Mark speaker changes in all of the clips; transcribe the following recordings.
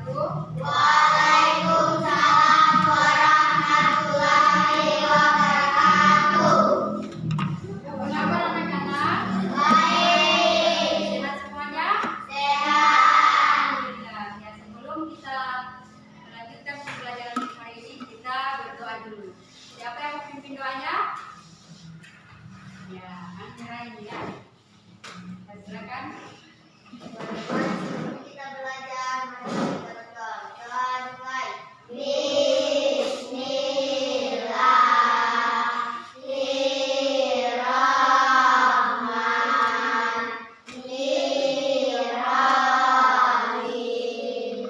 Speaker 1: wabarakatuh.
Speaker 2: Waalaikumsalam warahmatullahi wabarakatuh.
Speaker 1: Apa kabar anak-anak?
Speaker 2: Baik.
Speaker 1: Sehat semuanya?
Speaker 2: Sehat.
Speaker 1: Alhamdulillah. Ya, sebelum kita melanjutkan pembelajaran hari ini, kita berdoa dulu. Siapa yang mau pimpin doanya? Ya, Amira ini ya. Silakan.
Speaker 2: Sebelum kita belajar, mari kita berdoa. Doa dimulai. Bismillahirrahmanirrahim.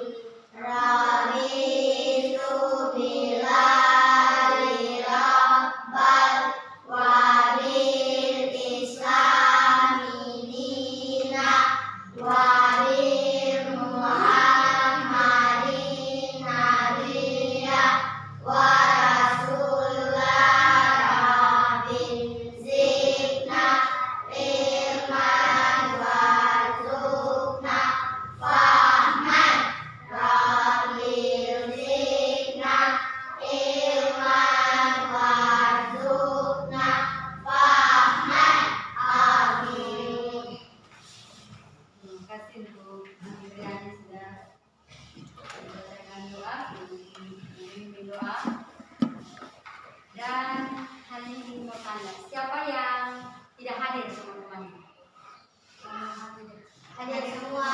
Speaker 2: Raditu billahi rabbal wa bil islami dinan wa bi Muhammadin nabiyya wa rasulullah rabbin zidna ilman warzuqna fahman rabbin zidna ilman warzuqna fahman. Amin.
Speaker 1: Terima kasih untuk Amira yang sudah membacakan doa, memimpin doa. Dan hari ini mau tanya, siapa yang tidak hadir teman-teman?
Speaker 2: Hadir semua.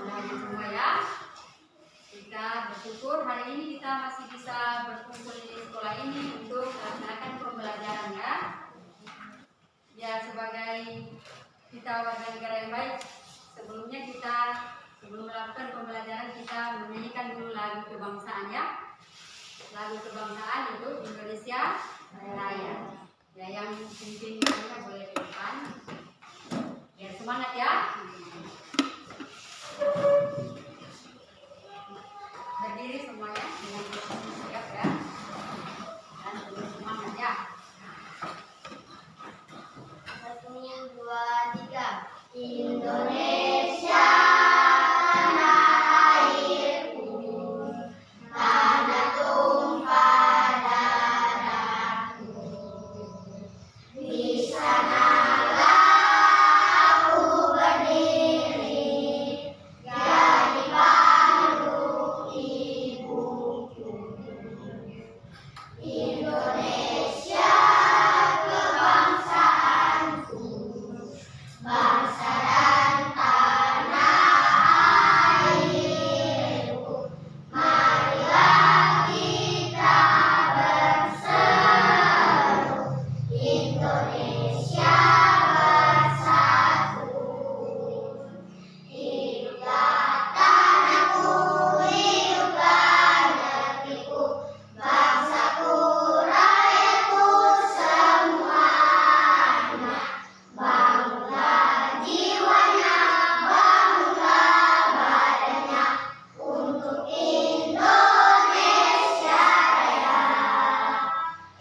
Speaker 1: Hadir semua ya. Kita bersyukur hari ini kita masih bisa berkumpul di sekolah ini untuk melaksanakan pembelajaran ya. Ya, sebagai kita warga negara yang baik, sebelum melakukan pembelajaran kita menyanyikan dulu lagu kebangsaan ya. Lagu kebangsaan itu Indonesia Raya. Ya, yang pimpin boleh ke depan. Ya, semangat ya. Berdiri semuanya dengan posisi siap ya. Dan terus semangat ya.
Speaker 2: 1, 2, 3. Indonesia tanah airku, tanah tumpah darahku. Di sanalah aku berdiri, jadi pandu ibuku. Indonesia kebangsaanku, bangsa dan tanah airku. Marilah kita berseru, Indonesia bersatu. Hiduplah tanahku, hiduplah negeriku, bangsaku, rakyatku semuanya. Bangunlah jiwanya, bangunlah badannya, untuk Indonesia Raya.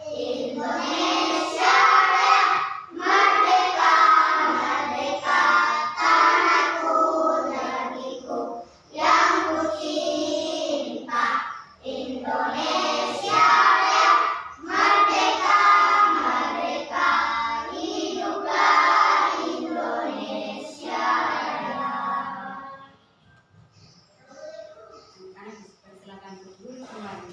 Speaker 2: Indonesia Raya, merdeka, merdeka, tanahku, negeriku yang ku cinta. Indonesia Raya, merdeka, merdeka, hiduplah Indonesia Raya.
Speaker 1: Anak silakan duduk kembali.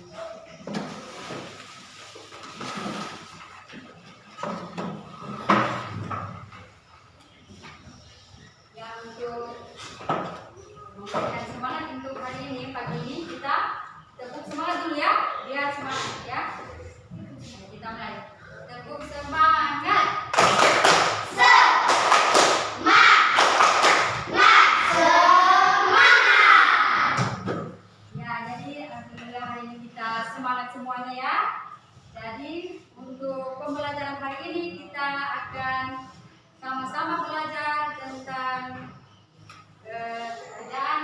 Speaker 1: Ya, untuk memberikan semangat untuk hari ini, pagi ini kita tepuk semangat dulu ya, biar semangat ya. Nah, kita mulai. Tepuk semangat. Ya, jadi alhamdulillah hari ini kita semangat semuanya ya. Jadi untuk pembelajaran hari ini kita akan sama-sama belajar tentang kerajaan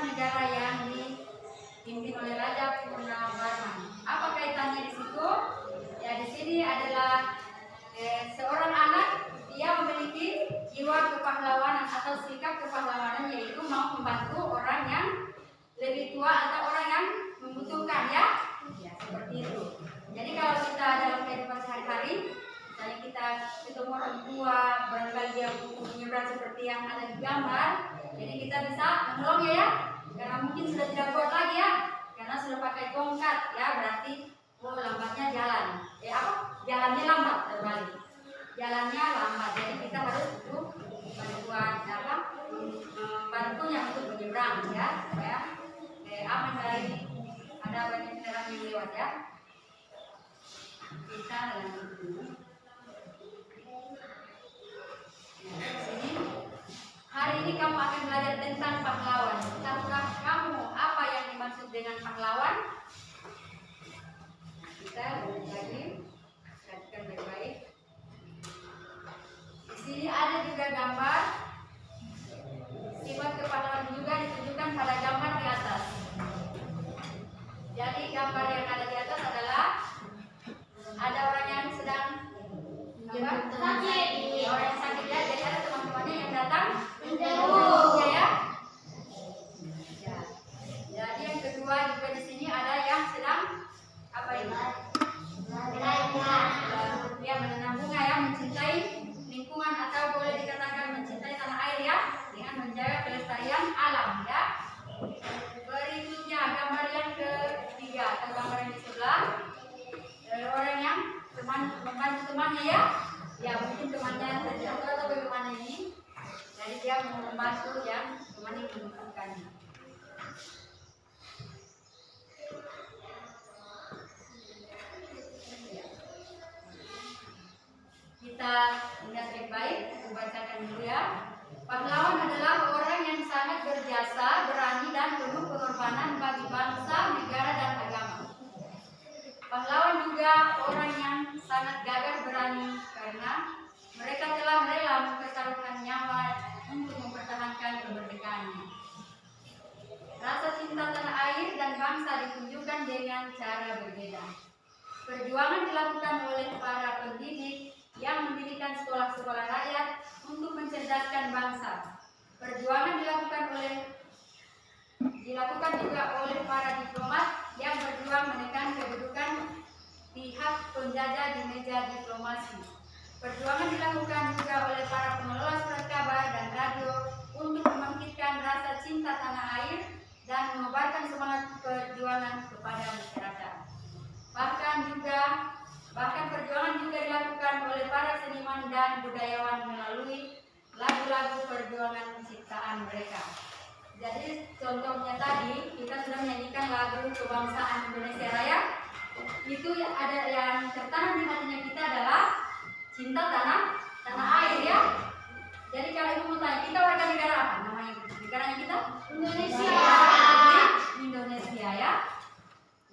Speaker 1: negara yang dipimpin oleh Raja Purnabarman. Apa kaitannya di situ? Ya, di sini adalah seorang anak, dia memiliki jiwa kepahlawanan atau sikap kepahlawanan, yaitu mau membantu orang yang lebih tua atau orang yang membutuhkan, ya seperti itu. Jadi kalau kita dalam kehidupan sehari-hari, misalnya kita ketemu orang tua, barangkali dia butuh menyeberang seperti yang ada di gambar, jadi kita bisa menolong ya, karena mungkin sudah tidak kuat lagi ya, karena sudah pakai tongkat ya, berarti lambatnya jalan. Jalannya lambat terbalik. Jalannya lambat, jadi kita harus butuh bantuan membantunya untuk menyeberang ya, supaya aman dari ada banyak kendaraan yang lewat ya. Kita lanjut dulu. Sini. Hari ini kamu akan belajar tentang pahlawan. Tahukah kamu apa yang dimaksud dengan pahlawan? Kita lagi perhatikan baik-baik. Di sini ada juga gambar. Sifat kepahlawan juga ditunjukkan pada gambar di atas. Jadi gambar yang ada di atas adalah ada orang yang sedang sakit, orang yang sakit ya. Jadi ada teman-temannya yang datang menjenguknya ya. Jadi yang kedua juga di sini ada yang sedang apa ini? Dia menanam bunga ya, mencintai lingkungan atau boleh dikatakan mencintai tanah air ya, dengan menjaga kelestarian alam ya. Berikutnya gambar yang ketiga atau gambar yang di sebelah, orang yang membantu temannya ya mungkin temannya terjatuh atau bagaimana ini, jadi dia membantu yang temannya membutuhkannya. Kita lihat baik-baik, bacakan dulu ya. Pahlawan adalah orang yang sangat berjasa, berani dan penuh pengorbanan bagi bangsa, negara dan agama. Pahlawan juga orang yang sangat gagah berani karena mereka telah rela mempertaruhkan nyawa untuk mempertahankan kemerdekaannya. Rasa cinta tanah air dan bangsa ditunjukkan dengan cara berbeda. Perjuangan dilakukan oleh para pendidik yang mendirikan sekolah-sekolah rakyat untuk mencerdaskan bangsa. Perjuangan dilakukan juga oleh para diplomat yang berjuang menekan kedudukan pihak penjajah di meja diplomasi. Perjuangan dilakukan juga oleh para pengelola surat kabar dan radio untuk membangkitkan rasa cinta tanah air dan mengobarkan semangat perjuangan kepada masyarakat. Bahkan perjuangan juga dilakukan oleh para seniman dan budayawan melalui lagu-lagu perjuangan ciptaan mereka. Jadi contohnya tadi kita sudah menyanyikan lagu kebangsaan Indonesia Raya. Itu ada yang tertanam di hatinya kita adalah cinta tanah air ya. Jadi kalau ibu mau tanya, kita warga negara apa? Namanya negaranya kita Indonesia. Indonesia ya.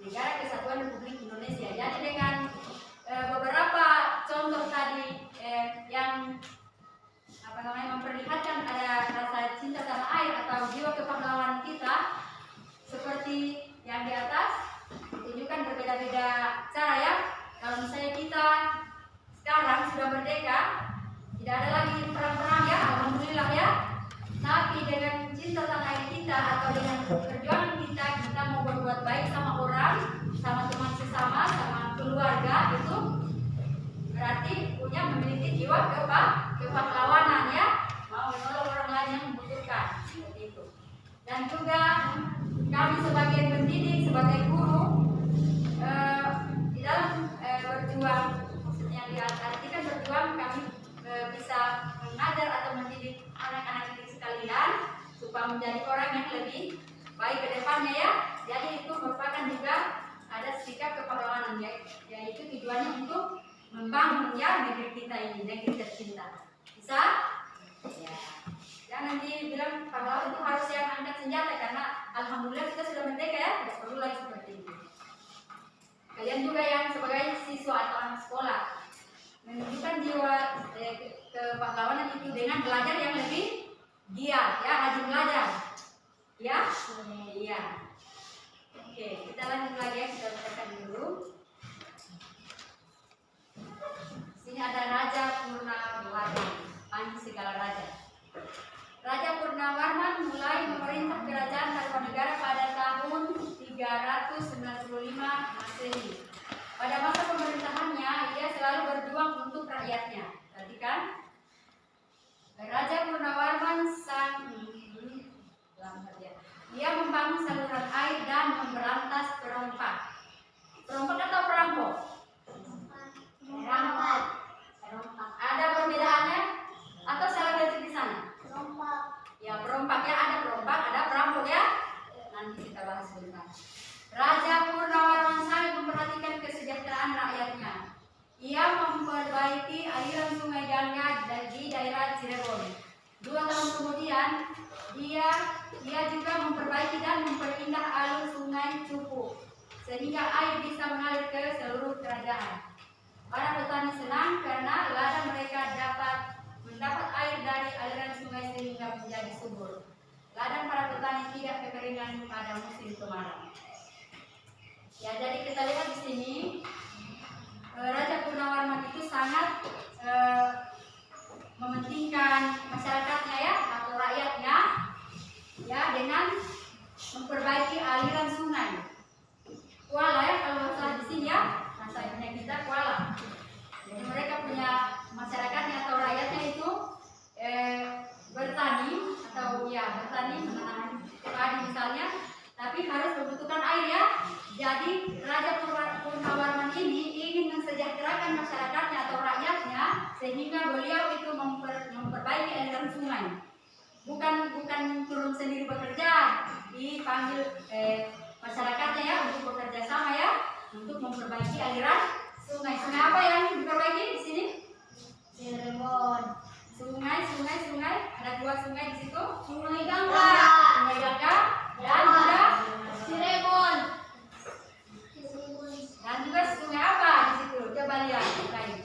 Speaker 1: Negara Kesatuan Republik Indonesia. Jadi dengan beberapa contoh tadi yang memperlihatkan ada rasa cinta tanah air atau jiwa kepahlawanan kita seperti yang di atas, ditunjukkan berbeda-beda cara ya. Kalau misalnya kita sekarang sudah merdeka, tidak ada lagi perang-perang ya, alhamdulillah ya. Tapi dengan cinta tanah air kita atau dengan perjuangan kita mau berbuat baik sama orang, sama teman sesama, sama keluarga, itu berarti punya memiliki jiwa kepahlawanan ya, mau menolong orang lain yang membutuhkan seperti itu. Dan juga kami sebagai pendidik, sebagai guru di dalam berjuang, maksudnya diartikan berjuang, kami bisa mengajar atau mendidik anak-anak didik sekalian supaya menjadi orang yang lebih baik ke depannya ya. Jadi itu merupakan juga ada sikap kepahlawanan ya, yaitu tujuannya untuk membangun ya negeri kita ini, negeri tercinta. Bisa? Ya. Jangan dibilang pahlawan itu harus yang angkat senjata, karena alhamdulillah kita sudah merdeka ya, tidak perlu lagi seperti itu. Kalian juga yang sebagai siswa atau anak sekolah menunjukkan jiwa kepahlawanan itu dengan belajar yang lebih giat ya, rajin belajar ya. Iya. Oke, kita lanjut lagi ya, kita bacakan dulu. Sini ada Raja Purnawarman, panji segala raja. Raja Purnawarman mulai memerintah kerajaan Tarumanegara pada tahun 395 Masehi. Pada masa pemerintahannya, ia selalu berjuang untuk rakyatnya. Perhatikan, Raja Purnawarman ia membangun saluran air dan memberantas perompak. Perompak atau perampok?
Speaker 2: Perompak.
Speaker 1: Ada perbedaannya? Atau salah baca di sana?
Speaker 2: Perompak.
Speaker 1: Ya, perompak ya, ada perompak, ada perampok ya. Nanti kita bahas sebentar. Raja Purnawarman sangat memperhatikan kesejahteraan rakyatnya. Ia memperbaiki aliran sungai Gangga di daerah Cirebon. 2 tahun kemudian, dia juga memperbaiki dan memperindah alur sungai Cupu, sehingga air bisa mengalir ke seluruh kerajaan. Para petani senang karena ladang mereka dapat mendapat air dari aliran sungai sehingga menjadi subur. Ladang para petani tidak kekeringan pada musim kemarau. Ya, jadi kita lihat di sini Raja Purnawarman itu sangat mementingkan masyarakatnya ya, atau rakyatnya ya, dengan memperbaiki aliran sungai. Kuala ya, kalau salah di sini ya, bahasa punya kita kuala. Jadi mereka punya masyarakatnya atau rakyatnya itu bertani atau ya bertani menanam padi misalnya, tapi harus membutuhkan air ya. Jadi Raja Purnawarman ini ingin mensejahterakan masyarakatnya atau rakyatnya, sehingga beliau itu memperbaiki aliran sungai. Bukan turun sendiri bekerja, dipanggil masyarakatnya ya untuk bekerja sama ya, untuk memperbaiki aliran sungai. Sungai apa yang diperbaiki di sini?
Speaker 2: Cirebon.
Speaker 1: Sungai. Ada 2 sungai di situ.
Speaker 2: Sungai Gangga.
Speaker 1: Sungai Gangga dan juga
Speaker 2: Cirebon.
Speaker 1: dan juga sungai apa di situ? Coba lihat sungai.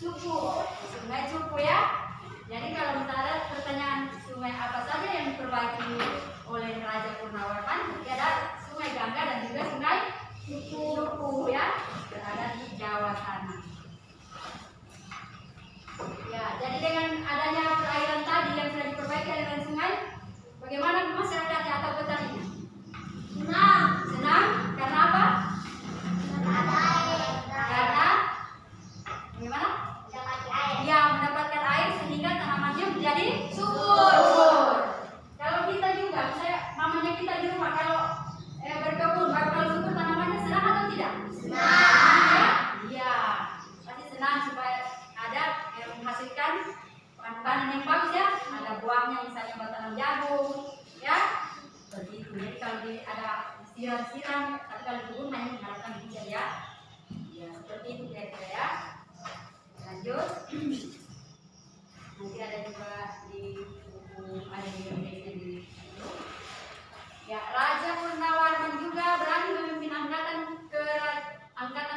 Speaker 2: Cupu.
Speaker 1: Sungai Cupu ya. Jadi kalau misalnya ada pertanyaan sungai apa saja yang diperbaiki oleh Raja Purnawarman, nanti ada Sungai Gangga dan juga Sungai Cupu ya, berada di Jawa sana. Ya, jadi dengan adanya perairan tadi yang sudah diperbaiki aliran sungai, bagaimana masyarakatnya atau petaninya? Senang. Karena apa? Karena bagaimana? Ya, mendapatkan air sehingga tanamannya menjadi subur. Kalau kita juga, misalnya mamanya kita di rumah, kalau berkebun, baru kalau subur tanamannya senang atau tidak? Senang. Iya, pasti senang supaya ada menghasilkan panen yang bagus ya. Ada buahnya misalnya buat tanam jagung, ya. Begitu. Jadi kalau ada siram-siram, tapi kalau di kebun hanya mengharapkan hujan ya. Ya, seperti itu kira-kira ya. Lanjut. Nanti ada juga di buku, ada di Indonesia di situ. Ya, Raja Purnawarman juga berani memimpin angkatan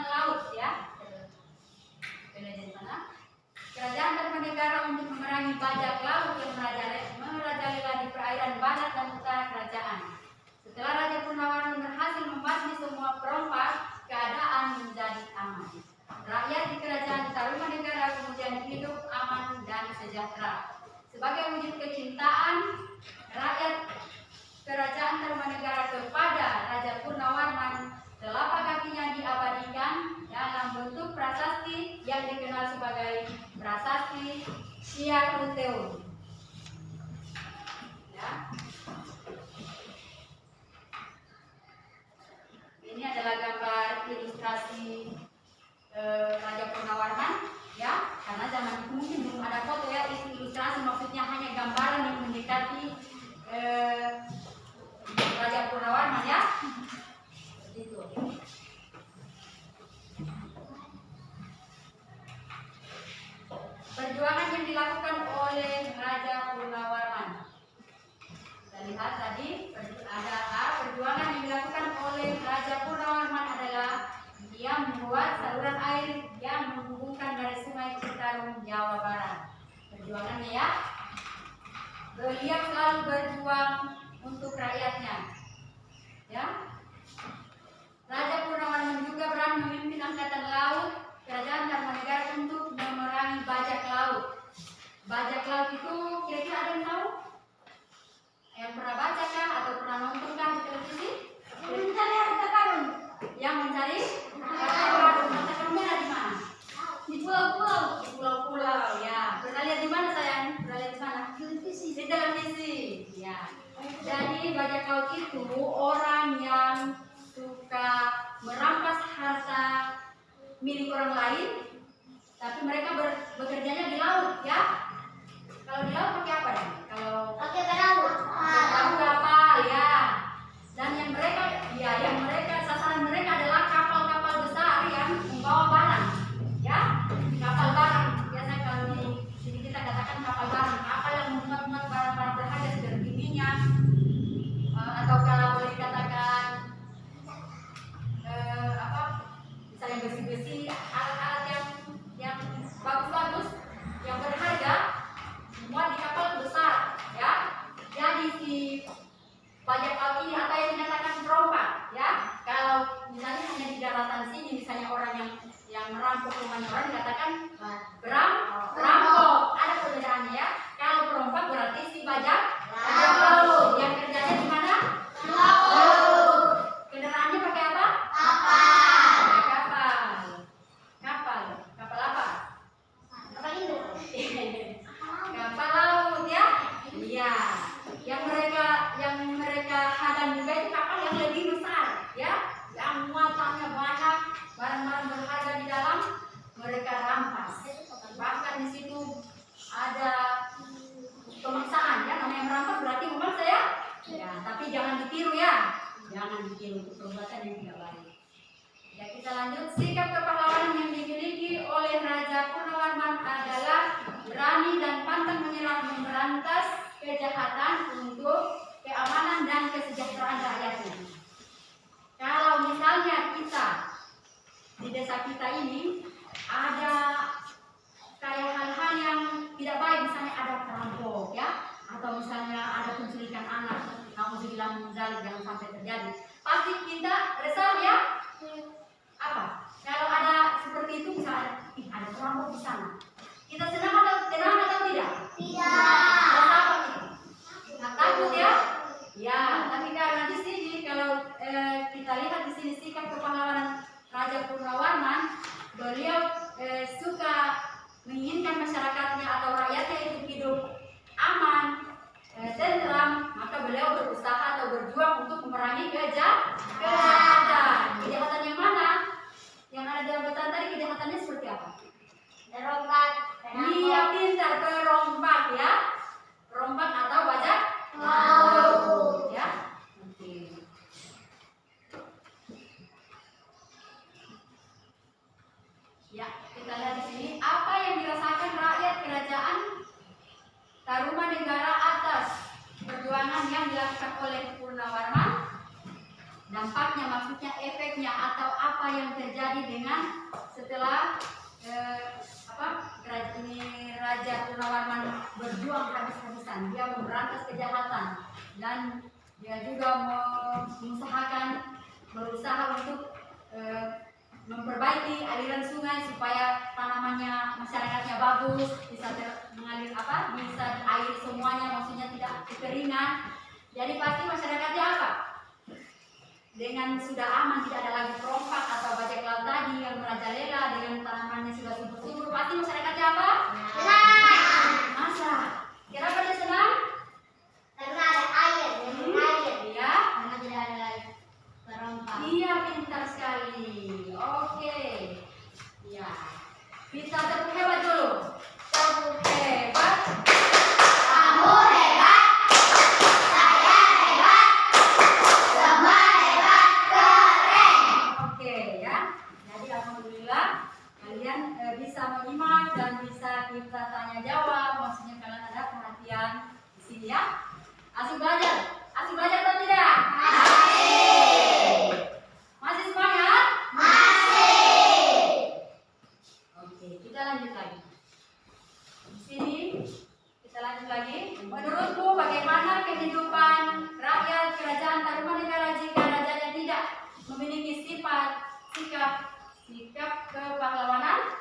Speaker 1: laut ya. Kerajaan Tarumanegara untuk memerangi bajak laut yang merajalela di perairan barat dan utara kerajaan. Setelah Raja Purnawarman berhasil membasmi semua perompak, keadaan menjadi aman. Rakyat di kerajaan Tarumanegara kemudian hidup aman dan sejahtera. Sebagai wujud kecintaan rakyat kerajaan Tarumanegara kepada Raja Purnawarman, telapak kakinya diabadikan dalam bentuk prasasti yang dikenal sebagai prasasti Siaruteun. Ya. Ini adalah gambar ilustrasi Raja Purnawarman ya, karena zaman itu mungkin belum ada foto ya. Ilustrasi maksudnya hanya gambaran yang mendekati Raja Purnawarman ya. Begitu. Perjuangan yang dilakukan oleh Raja Purnawarman. Kita lihat tadi ada perjuangan yang dilakukan oleh Raja Purnawarman adalah dia membuat saluran air yang menghubungkan dari Sungai Citarum, Jawa Barat. Perjuangannya ya, beliau selalu berjuang untuk rakyatnya. bajak laut itu orang yang suka merampas harta milik orang lain, tapi mereka bekerjanya di laut, ya. Kalau di laut pakai apa nih? Kalau
Speaker 2: Pakai perahu.
Speaker 1: perahu kapal, ya. Dan yang mereka sasaran mereka adalah kapal-kapal besar yang membawa barang, ya. Kapal barang. Biasa kalau di sini kita katakan kapal barang, kapal yang memuat barang-barang berharga seperti minyak, atau kalau boleh dikatakan misalnya besi-besi, alat-alat yang bagus-bagus, yang berharga, semua di kapal besar, ya. Jadi si bajak laut ini atau yang dinyatakan perompak, ya. Kalau misalnya hanya di daratan sini, misalnya orang yang merampok rumahnya orang dikatakan perampok. Ada perbedaannya, ya. Kalau perompak berarti si bajak laut yang kerjanya di mana? Laut. Kendaraannya pakai apa? Kapal apa?
Speaker 2: Kapal induk.
Speaker 1: Kapal laut, ya. Iya. Yang mereka hadang juga itu kapal yang lebih besar, ya. Yang muatannya banyak, barang-barang berharga di dalam mereka rampas. Bahkan di situ ada pemaksaan, ya. Namanya merampas berarti memaksa, ya. Ya, tapi jangan ditiru, ya. Jangan ditiru, perbuatan yang tidak baik. Ya, kita lanjut. Sikap kepahlawanan yang dimiliki oleh Raja Purnawarman adalah berani dan pantang menyerah memberantas kejahatan untuk keamanan dan kesejahteraan rakyatnya. Kalau misalnya kita di desa kita ini ada kayak hal-hal yang tidak baik, misalnya ada perampok, ya, atau misalnya ada penculikan anak, nauzubillah min dzalik, jangan sampai terjadi. Pasti kita resah, ya. Apa? Kalau ada seperti itu, misalnya ada perampok di sana, kita tenang atau tidak?
Speaker 2: Tidak.
Speaker 1: Apa itu? Nah, takut, ya. Ya, tapi karena di sini kalau kita lihat di sini sikap kepahlawanan Raja Purnawarman, beliau suka menginginkan masyarakatnya atau rakyatnya itu hidup aman, tentram, maka beliau berusaha atau berjuang untuk memerangi kejahatan. Kejahatan yang mana? Yang ada dalam bacaan tadi, kejahatannya seperti apa?
Speaker 2: Perompak.
Speaker 1: Iya, pintar, perompak, ya. Perompak atau bajak
Speaker 2: laut,
Speaker 1: ya. Oke. Ya, kita lihat di sini apa yang dirasakan rakyat kerajaan Tarumanegara atas perjuangan yang dilakukan oleh Purnawarman. Dampaknya, maksudnya efeknya atau apa yang terjadi dengan setelah Raja Purnawarman berjuang habis-habisan. Dia memberantas kejahatan dan dia juga berusaha untuk memperbaiki aliran sungai supaya tanamannya masyarakatnya bagus, bisa mengalir bisa air semuanya, maksudnya tidak kekeringan. Jadi pasti masyarakatnya apa? Dengan sudah aman, tidak ada lagi perompak atau bajak laut tadi yang merajalela, dengan tanamannya sudah subur-subur, pasti masyarakatnya apa?
Speaker 2: Senang.
Speaker 1: Masa? Kenapa dia senang?
Speaker 2: Karena ada air.
Speaker 1: Iya.
Speaker 2: Karena tidak ada lagi perompak.
Speaker 1: Iya, pintar sekali. Oke. Ya. Bisa tepuk hebat dulu. Tepuk hebat.
Speaker 2: Kamu hebat. Saya hebat. Semua hebat. Keren.
Speaker 1: Oke, ya. Jadi alhamdulillah kalian bisa menyimak dan bisa kita tanya jawab. Maksudnya kalian ada perhatian di sini, ya. Asik belajar atau tidak? Masih semangat?
Speaker 2: Masih.
Speaker 1: Oke, kita lanjut lagi. Di sini kita lanjut lagi. Menurutmu bagaimana kehidupan rakyat kerajaan Tarumanegara jika rajanya tidak memiliki sikap kepahlawanan?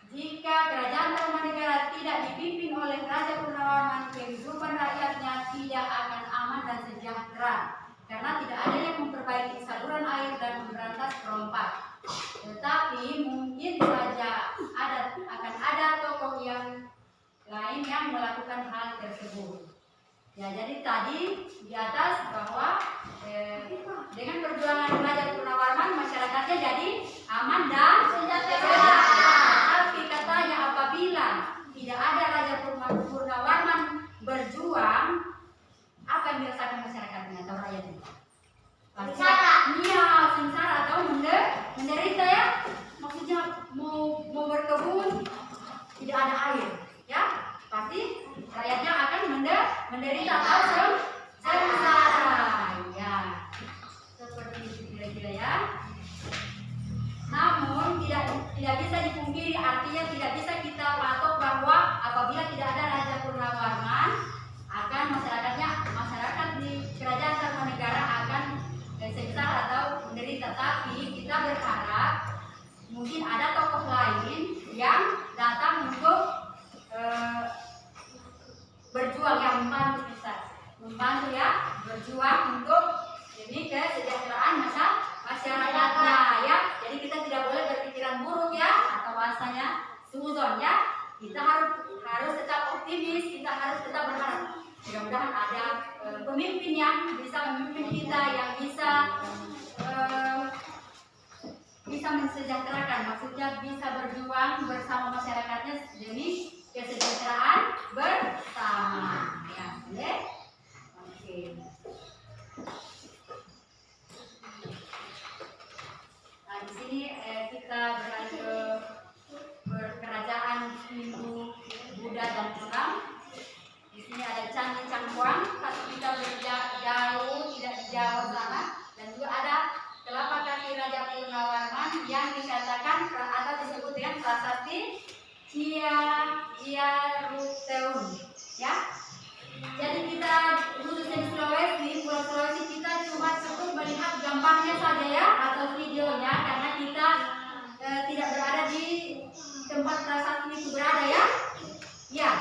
Speaker 1: Jika kerajaan Tarumanegara tidak dipimpin oleh Raja Purnawarman, kehidupan rakyatnya tidak akan aman dan sejahtera, karena tidak ada yang memperbaiki saluran air dan memberantas perompak. Tetapi mungkin saja akan ada tokoh yang lain yang melakukan hal tersebut. Ya, jadi tadi di atas bahwa dengan perjuangan Raja Purnawarman masyarakatnya jadi aman dan sejahtera. Tapi katanya apabila tidak ada Raja Purnawarman berjuang, apa yang dirasakan masyarakatnya atau rakyatnya?
Speaker 2: Sengsara.
Speaker 1: Iya, sengsara atau menderita ya. Maksudnya mau berkebun tidak ada air, ya pasti rakyatnya akan menderita atau sengsara. Ya, seperti itu kira-kira ya. Namun tidak bisa dipungkiri, artinya tidak bisa kita patok bahwa apabila tidak ada Raja Purnawarman akan masyarakat di kerajaan Tarumanegara akan sengsara atau menderita. Tapi kita berharap mungkin ada tokoh lain yang datang untuk berjuang, yang membantu ya, berjuang untuk ini kesejahteraan masyarakatnya ya. Jadi kita tidak boleh berpikiran buruk ya, atau bahasanya suzon ya. Kita harus tetap optimis, kita harus tetap berharap. Mudah-mudahan ada pemimpin yang bisa memimpin kita, yang bisa mensejahterakan, maksudnya bisa berjuang bersama masyarakatnya demi kesejahteraan bersama. Ya, boleh? Oke. Nah, di sini kita beralih ke kerajaan Hindu, Buddha dan Islam. Di sini ada Candi Cangkuang, kita jauh tidak jauh sana, dan juga ada telapak kaki Raja Purnawarman yang dikatakan atau disebut dengan Prasasti Ciaruteun, ya. Jadi kita khususnya di Sulawesi, Pulau Sulawesi, kita cuma cukup melihat gambarnya saja ya, atau videonya, karena kita tidak berada di tempat prasasti itu berada ya. Ya.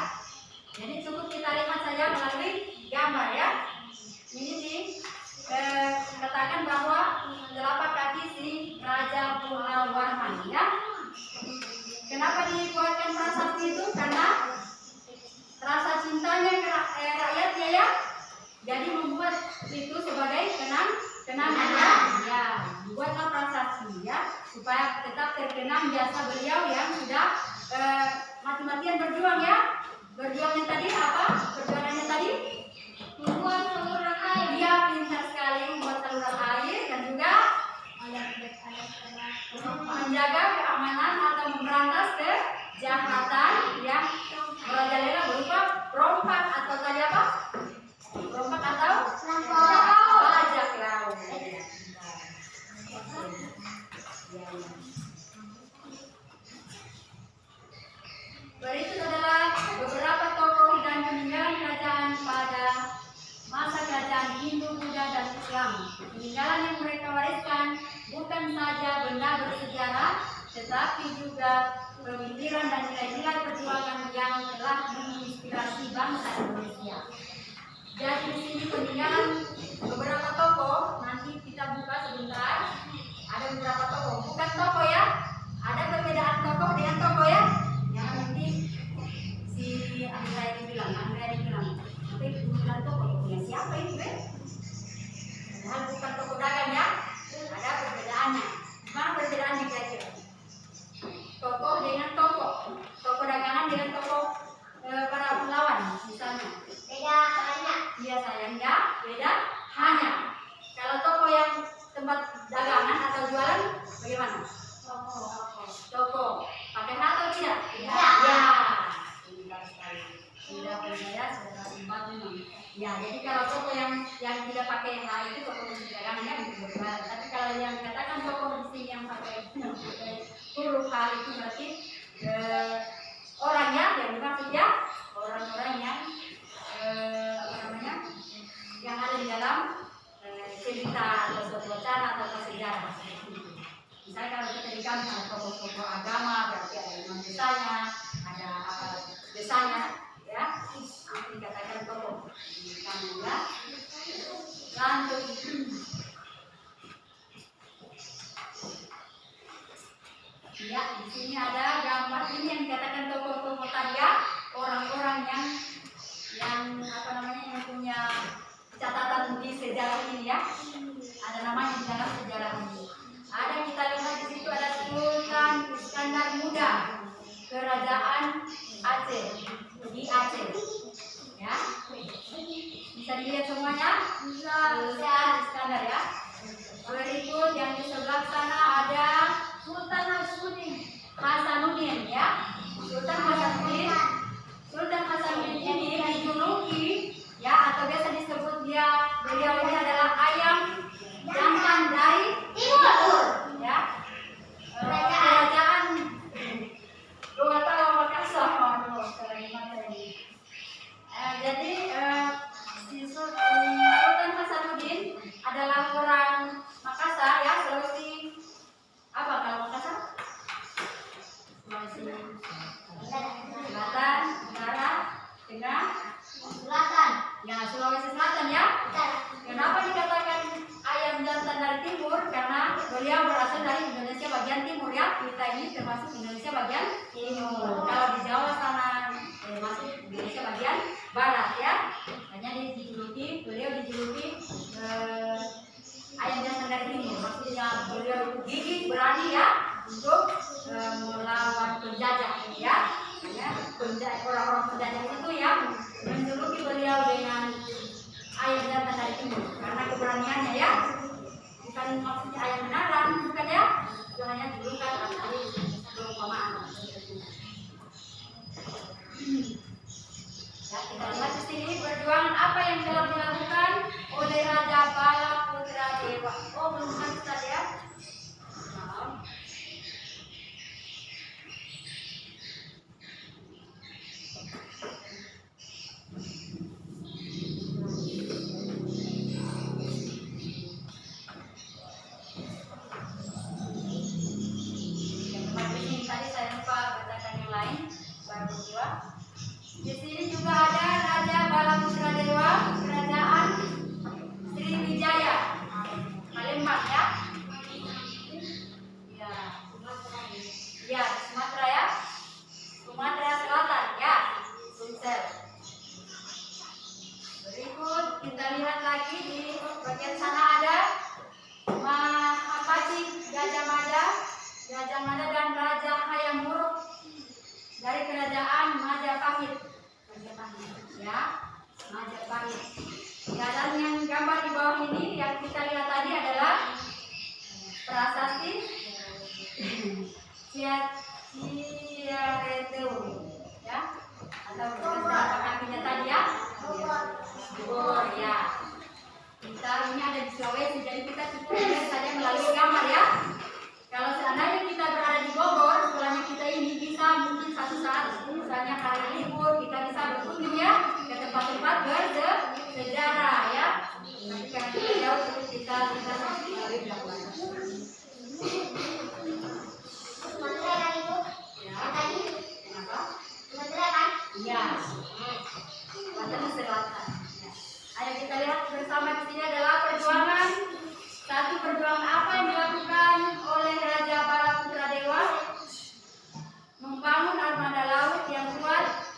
Speaker 1: Jadi cukup kita lihat saja melalui gambar ya. Ini dikatakan bahwa telapak kaki si Raja Purnawarman ya. Kenapa dibuatkan prasasti itu? Karena rasa cintanya ke rakyatnya ya. Jadi membuat itu sebagai kenangan ya. Buatlah prasasti ya, supaya tetap terkenang jasa beliau yang sudah mati-matian berjuang ya. Berjuangnya tadi apa? Perjuangannya tadi membuat saluran air. Dia pintar sekali membuat saluran air dan juga menjaga keamanan atau memberantas kejahatan yang merajalela berupa perompak atau tadi apa? Perompak atau bajak laut. Berikut adalah beberapa tokoh dan peninggalan kerajaan pada masa kerajaan Hindu, Buddha, dan Islam. Peninggalan yang mereka wariskan bukan saja benda bersejarah, tetapi juga pemikiran dan nilai-nilai perjuangan yang telah menginspirasi bangsa Indonesia. Jadi di sini peninggalan beberapa tokoh, nanti kita buka sebentar. Ada beberapa tokoh, bukan tokoh ya. Ada perbedaan tokoh dengan tokoh ya. Yang nanti si Andrea ini bilang, tapi bukan tokoh, punya siapa itu Padahal bukan tokoh dagang ya. Ada perbedaannya. Gimana perbedaannya kira-kira? Tokoh dengan tokoh, tokoh dagangan dengan tokoh para pahlawan misalnya.
Speaker 2: Beda hanya.
Speaker 1: Iya sayang ya, beda hanya. Kalau toko yang tempat dagangan atau jualan bagaimana? Toko. Pakai H atau tidak?
Speaker 2: Tidak.
Speaker 1: Ya. Pintar sekali. Tidak percaya saudara Imbat memang. Ya, jadi kalau toko yang tidak pakai H itu toko dagangannya untuk berjualan. Tapi kalau yang katakan toko di sini yang pakai huruf H itu berarti orangnya yang dimaksud ya, orang-orang yang yang ada di dalam cerita atau suatu wacana atau sejarah. Misalnya kalau kita di kampung ada tokoh-tokoh agama, berarti ada imam desanya, ada apa desanya, ya, nanti dikatakan tokoh di kampung ya. Lanjut. Ya, di sini ada gambar ini yang dikatakan tokoh-tokoh tadi ya, orang-orang yang apa namanya yang punya catatan ini ya. Ada namanya di dalam sejarah ini. Ada kita lihat di situ ada Sultan Iskandar Muda, Kerajaan Aceh di Aceh. Ya, bisa dilihat semuanya. Sultan Iskandar ya. Berikut yang di sebelah sana ada Sultan Hasanuddin ya. Sultan Hasanuddin. Sultan Hasanuddin ini dijuluki ya, atau biasa disebut beliau ini adalah ayam jantan dari timur ya. Kerajaan Gorontalo Makassar. Jadi si Sultan Hasanuddin adalah orang Makassar ya, Sulawesi apa kalau Makassar? Sulawesi Selatan, Utara, Tengah,
Speaker 2: Selatan.
Speaker 1: ya Sulawesi Selatan ya. Kenapa dikatakan ayam jantan dari timur? Karena beliau berasal dari Indonesia bagian timur ya. Kita ini termasuk Indonesia bagian timur. Kalau di Jawa sana termasuk Indonesia bagian barat ya. Hanya beliau dijuluki ayam jantan dari timur. Maksudnya beliau gigih, berani ya untuk melawan penjajah ya. Orang-orang penjajah itu yang menjuluki beliau dengan ayam jantan dari timur karena keberaniannya ya. Bukan maksudnya ayam beneran, bukan ya. Itu hanya julukan atau perumpamaan. Ya, kita lihat di sini perjuangan apa yang telah dilakukan oleh Raja Bala Putra Dewa. Oh, belum selesai ya. Tadi saya lupa bacakan yang lain, baru dua. Di sini juga ada Raja Bala Putra Dewa, Kerajaan Sriwijaya, Palembang ya. Ya, ya Sumatera ya, Sumatera Selatan ya, Sumsel. Berikut kita lihat lagi di bagian sana ada Mahapati Gajah Mada dan Raja Hayam Wuruk dari Kerajaan Majapahit ya, Majapahit ya. Dan yang gambar di bawah ini yang kita lihat tadi adalah prasasti Ciaretu ya, atau apa kakinya tadi ya, Bogor ya. Kita ini ada di Sulawesi, jadi kita cukup lihat saja melalui gambar ya. Kalau seandainya kita berada di Bogor, sekolahnya kita ini bisa mungkin satu saat, misalnya hari libur, kita bisa berkunjung ya ke tempat-tempat bersejarah ya. Tapi karena kita jauh, terus kita melalui gambar.
Speaker 2: Sumatera kan Ibu?
Speaker 1: Ya.
Speaker 2: Tadi?
Speaker 1: Kenapa?
Speaker 2: Sumatera kan?
Speaker 1: Iya. Sumatera Selatan. Ya. Ayo kita lihat bersama di sini adalah perjuangan. Satu perjuangan apa yang dilakukan oleh Raja Bala Putra Dewa? Membangun armada laut yang kuat.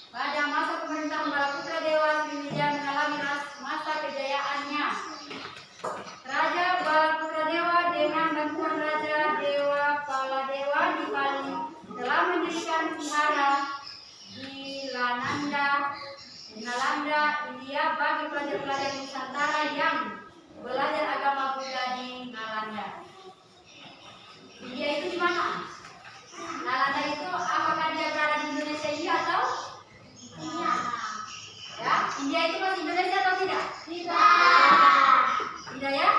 Speaker 1: Pada masa pemerintahan Bala Putra Dewa, Sriwijaya mengalami masa kejayaannya. Raja Bala Putra Dewa dengan bantuan Raja Dewa Paladewa di Bali telah mendirikan vihara di Nalanda, India bagi pelajar-pelajar Nusantara yang belajar agama Buddha di Nalanda. India itu di mana? Nalanda itu apakah dia berada di Indonesia ini atau?
Speaker 2: Iya.
Speaker 1: Ya, India itu masih Indonesia atau tidak?
Speaker 2: Tidak.
Speaker 1: Tidak ya?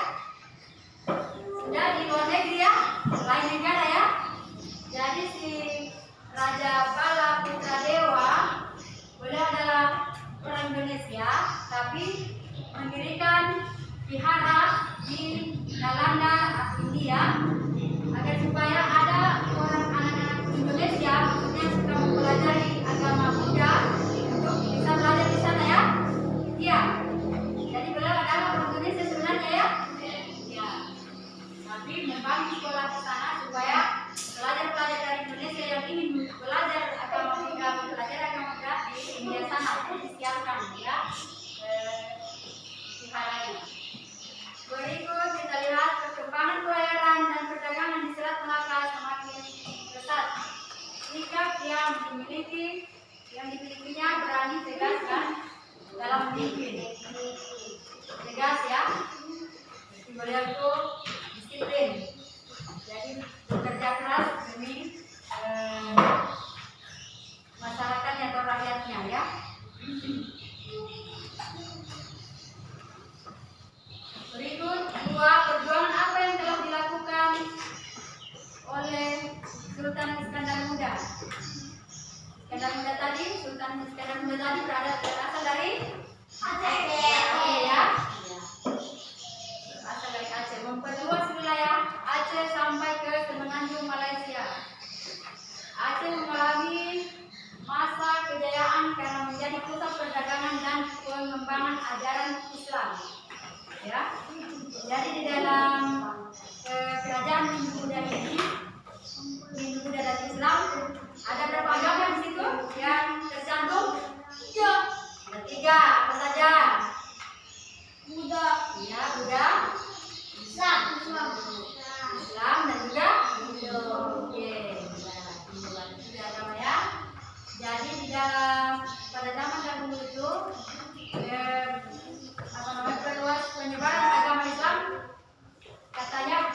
Speaker 1: Sudah di luar negeri ya, lain negara ya. Jadi si Raja Bala Putra Dewa, beliau adalah orang Indonesia, tapi mendirikan vihara di Nalanda, India, agar supaya ada orang anak-anak Indonesia, maksudnya yang suka mempelajari agama Buddha, untuk bisa belajar di sana ya. Iya. Jadi beliau adalah orang Indonesia sebenarnya ya. Ya. Tapi membangun sekolah di sana supaya pelajar-pelajar dari Indonesia yang ingin belajar agama Buddha, belajar agama Buddha di India sana, disiapkan ya viharanya. beliau itu disiplin, jadi bekerja keras demi masyarakatnya atau rakyatnya ya. Berikut dua perjuangan apa yang telah dilakukan oleh Sultan Iskandar Muda. Iskandar Muda tadi, Sultan Iskandar Muda tadi berasal dari Aceh ya. Berasal dari Aceh, memperluas wilayah Aceh sampai ke semenanjung Malaysia. Aceh mengalami masa kejayaan karena menjadi pusat perdagangan dan pengembangan ajaran Islam. Ya, jadi di dalam kerajaan Hindu Buddha ini, Hindu Buddha dan Islam, ada berapa agama di situ yang tercantum? Ada 3, apa saja? Buddha, ya Buddha, Islam dan juga Hindu. Oke, Hindu agama ya. Jadi di dalam pada zaman dahulu itu perluas penyebaran agama Islam, katanya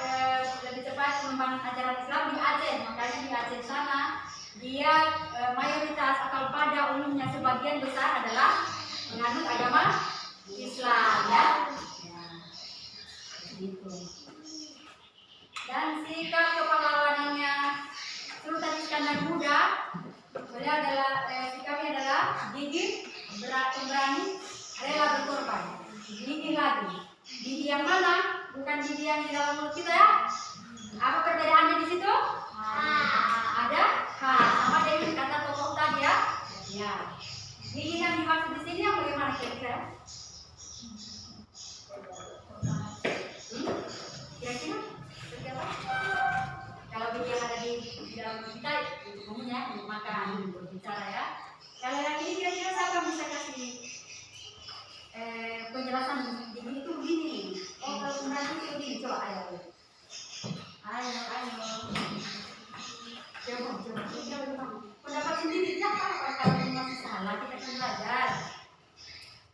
Speaker 1: lebih cepat pengembangan ajaran Islam di Aceh. Makanya di Aceh sana dia mayoritas atau pada umumnya sebagian besar adalah menganut agama Islam ya. Gitu. Dan sikap kepahlawanannya Sultan Iskandar Muda, beliau adalah sikapnya adalah gigih, pemberani, rela berkorban. Gigih lagi. Gigih yang mana? Bukan gigih yang di dalam mulut kita ya. Apa perbedaannya di situ? Ada sama dengan kata tokoh tadi ya. Ya. Gigih yang dimaksud di sini yang bagaimana kira-kira? Kira-kira seperti apa? Kalau gigih yang ada di dalam mulut kita umumnya untuk makan, untuk bicara ya. Kalau yang ini kira-kira siapa yang bisa kasih penjelasan gigi itu begini. Oh, kalau pemberani itu begini. Coba ayo. Coba. Pendapat sendiri ya, kalau ini masih salah kita kan belajar.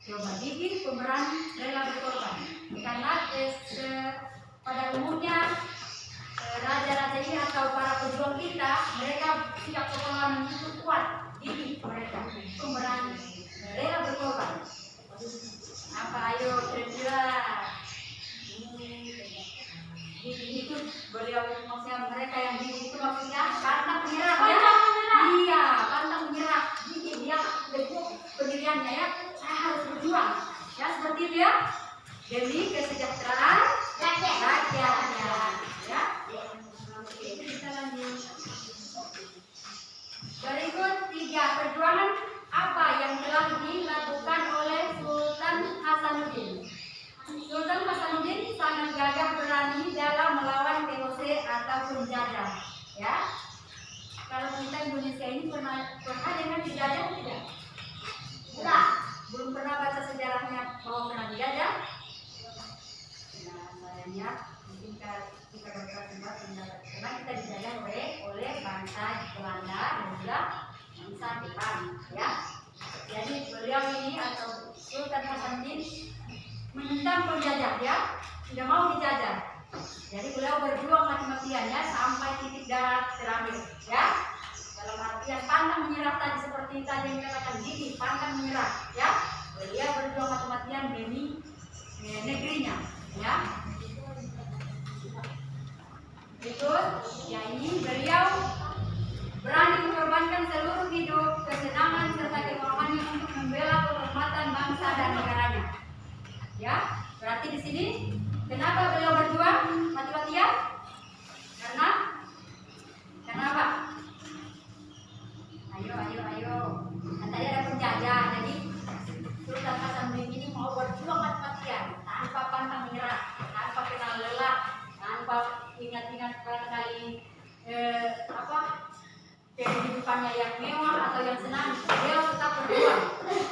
Speaker 1: Coba gigi pemberani rela berkorban. Karena pada umumnya raja-raja ini atau para pejuang kita, mereka sikap kepahlawanan itu kuat. Gigi mereka pemberani rela berkorban. Apa ayo kira-kira itu beliau maksudnya mereka yang gigi itu maksudnya pantang menyerah ya? Iya, pantang menyerah. Gigi dia teguh pendiriannya ya, saya harus berjuang ya, seperti itu ya, demi kesejahteraan rakyatnya ya. Itu kita lanjut. Berikut 3 perjuangan apa yang telah dilakukan oleh Sultan Hasanuddin. Sultan Hasanuddin sangat gagah berani dalam melawan VOC atau penjajah. Ya, kalau kita Indonesia ini pernah dengan dijajah tidak? Enggak. Belum pernah baca sejarahnya bahwa pernah dijajah. Nah, sayangnya mungkin kita dapat tempat karena kita dijajah oleh bangsa Belanda dan juga bangsa Jepang. Ya. Jadi beliau ini atau Sultan Hasanuddin menentang penjajah ya, tidak mau dijajah. Jadi beliau berjuang mati-matian ya sampai titik darah terakhir ya. Dalam artian pantang menyerah tadi seperti tadi yang dikatakan gigi, pantang menyerah ya. Beliau berjuang mati-matian demi negerinya ya. Berikut ya, ini beliau berani mengorbankan seluruh hidup, kesenangan serta keuangannya untuk membela kehormatan bangsa dan negaranya. Ya, berarti di sini kenapa beliau berjuang mati-matian? Karena apa? Ayo. Kan tadi ada penjajah, jadi Sultan Hasanuddin ini mau berjuang mati-matian tanpa pantang menyerah, tanpa kenal lelah, tanpa ingat-ingat barangkali kehidupannya yang mewah atau yang senang, beliau tetap berjuang.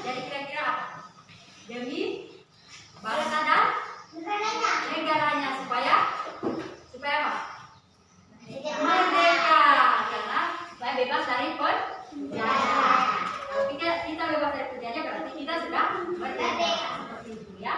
Speaker 1: Jadi kira-kira apa? Demi bangsa dan negaranya supaya apa? Merdeka, karena supaya bebas dari penjajah. Kalau kita bebas dari penjajah berarti kita sudah merdeka, seperti itu ya.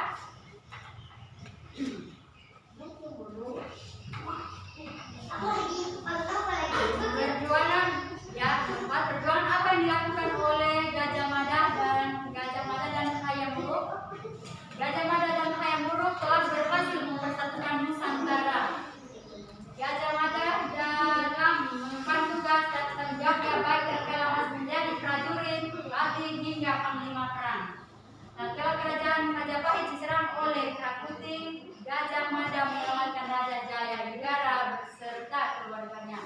Speaker 1: Gajah Mada mengalahkan Raja Jaya Negara beserta keluarganya.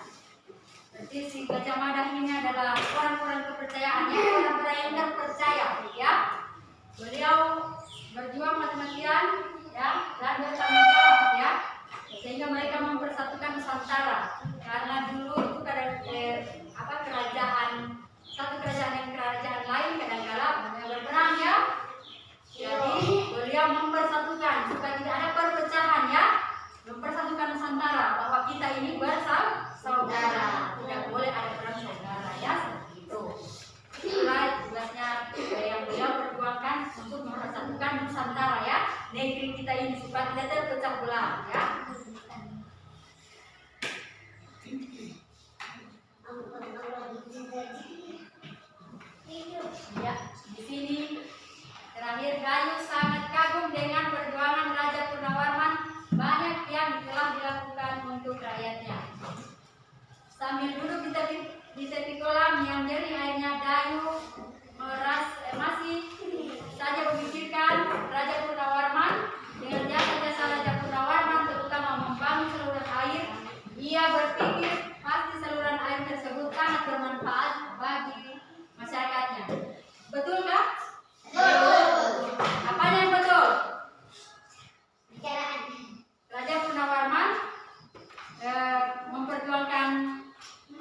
Speaker 1: Berarti si Gajah Mada ini adalah orang-orang kepercayaannya, orang-orang yang terpercaya, ya. Beliau berjuang mati-matian, ya, dan bertanggung jawab, ya, sehingga mereka mempersatukan Nusantara. Karena dulu itu kerajaan satu kerajaan dan kerajaan lain kadang-kala berperang, ya. Jadi beliau mempersatukan supaya tidak ada perpecahan, ya, mempersatukan Nusantara bahwa kita ini bersaudara, tidak boleh ada perang saudara, ya, seperti itu. Itulah tugasnya yang beliau perjuangkan untuk mempersatukan Nusantara, ya, negeri kita ini supaya tidak terpecah belah, ya. Ya, di sini terakhir Gayo sangat kagum dengan perjuangan Raja Purnawarman. Banyak yang telah dilakukan untuk rakyatnya. Sambil duduk di tepi kolam yang jernih airnya, Gayo masih saja memikirkan Raja Purnawarman. Dengan jasa-jasa Raja Purnawarman, terutama membangun saluran air, ia berpikir pasti saluran air tersebut sangat bermanfaat bagi masyarakatnya. Betul nggak? Betul. Apa yang betul? Raja Purnawarman memperjuangkan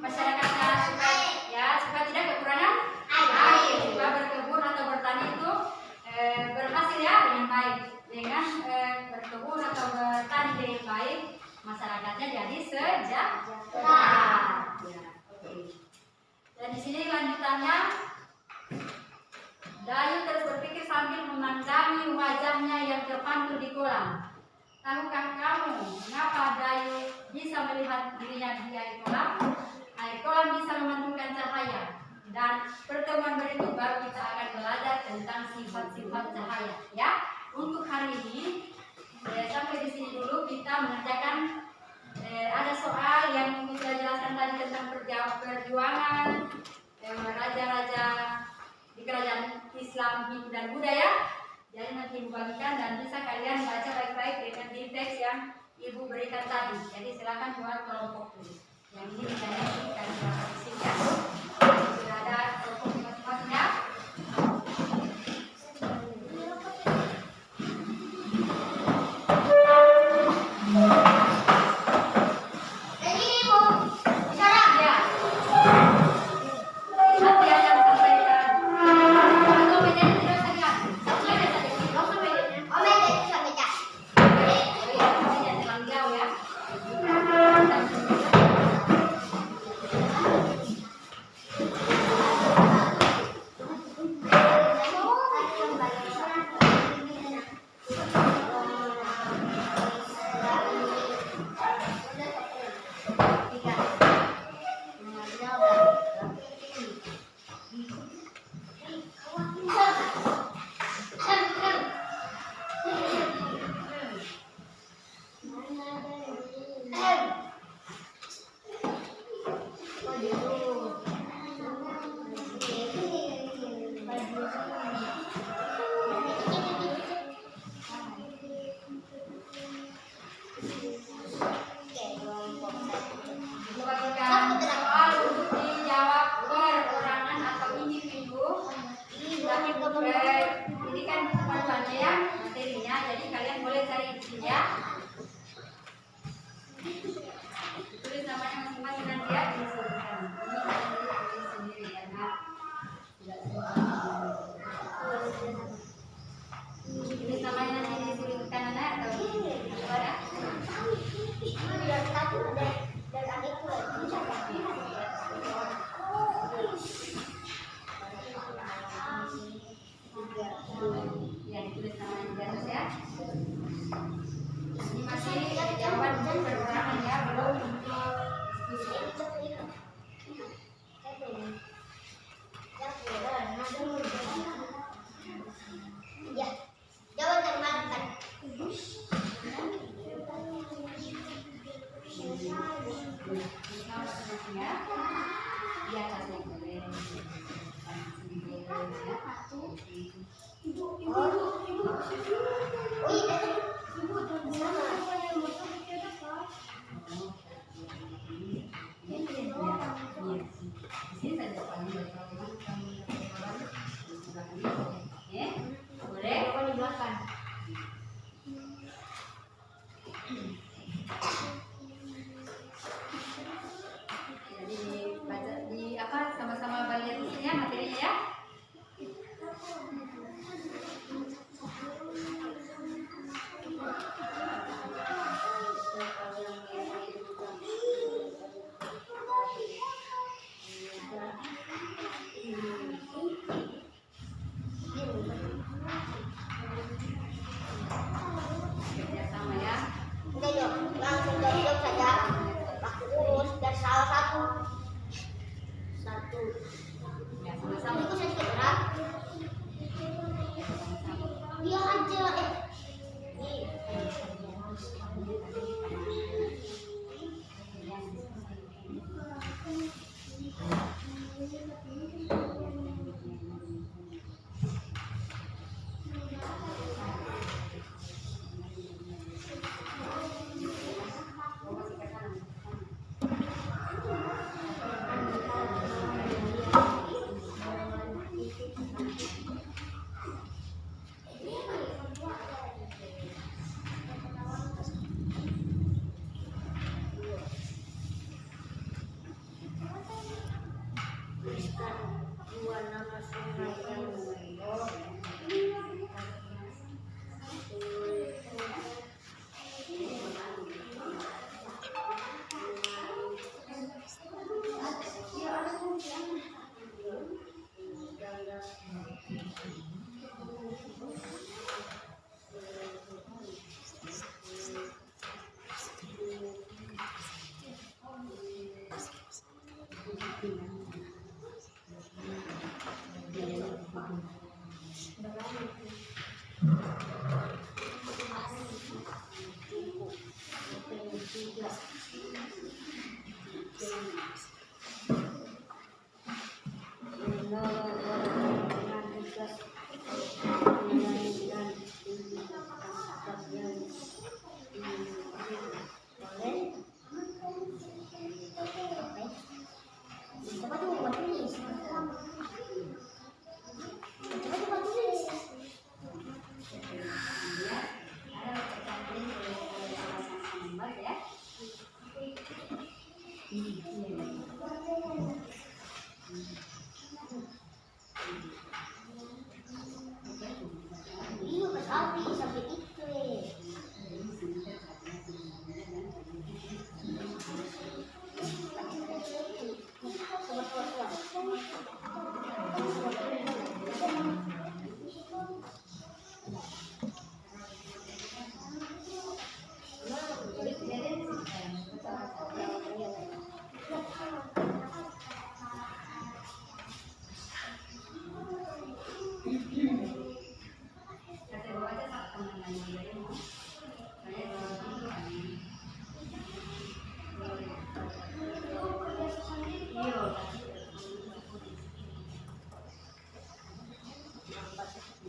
Speaker 1: masyarakatnya supaya tidak kekurangan air, supaya berkebun atau bertani itu berhasil, ya, dengan baik. Dengan berkebun atau bertani dengan baik, masyarakatnya jadi sejahtera. Ya, oke. Dan di sini lanjutannya, Gayo terus berpikir sambil memandangi wajahnya yang terpantul di kolam. Tahukah kamu mengapa Gayo bisa melihat dirinya di air kolam? Air kolam bisa memantulkan cahaya. Dan pertemuan berikut baru kita akan belajar tentang sifat-sifat cahaya, ya. Untuk hari ini sampai di sini dulu kita mengerjakan. Ada soal yang kita jelaskan tadi tentang perjuangan raja-raja di kerajaan Islam, Hindu dan Buddha, ya. Jadi nanti Ibu bagikan dan bisa kalian baca baik-baik dengan di teks yang Ibu berikan tadi. Jadi silakan buat kelompok tulis. Yang ini misalnya kita silakan di sini, ya. Sudah ada kelompok masing-masingnya. Ini kan panduannya, ya, materinya. Jadi kalian boleh cari di sini, ya. Tulis namanya masing-masing nanti, ya, disebutkan. Ini kalian tulis sendiri karena tidak semua. Tulis namanya nanti disebutkan anak atau ada? Ya, ditulis namanya di atas, ya. Ini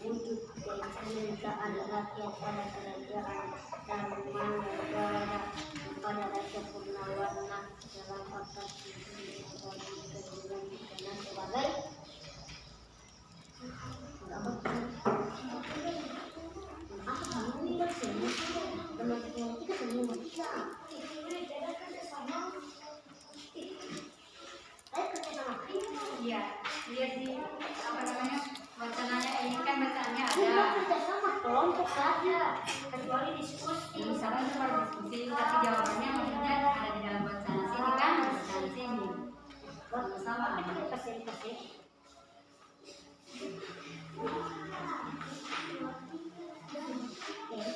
Speaker 2: Wujud permintaan rakyat pada kerajaan dan negara pada Raja Purnawarna dalam akad dan sebagai
Speaker 1: Iya, lihat di apa namanya wacananya ini kan bacaannya ada.
Speaker 2: kerjasama kelompok saja, kecuali diskusi.
Speaker 1: Misalnya itu kalau diskusi, tapi jawabannya maksudnya ada di dalam wacana sini kan, wacana sini. Sama.
Speaker 2: Kasih.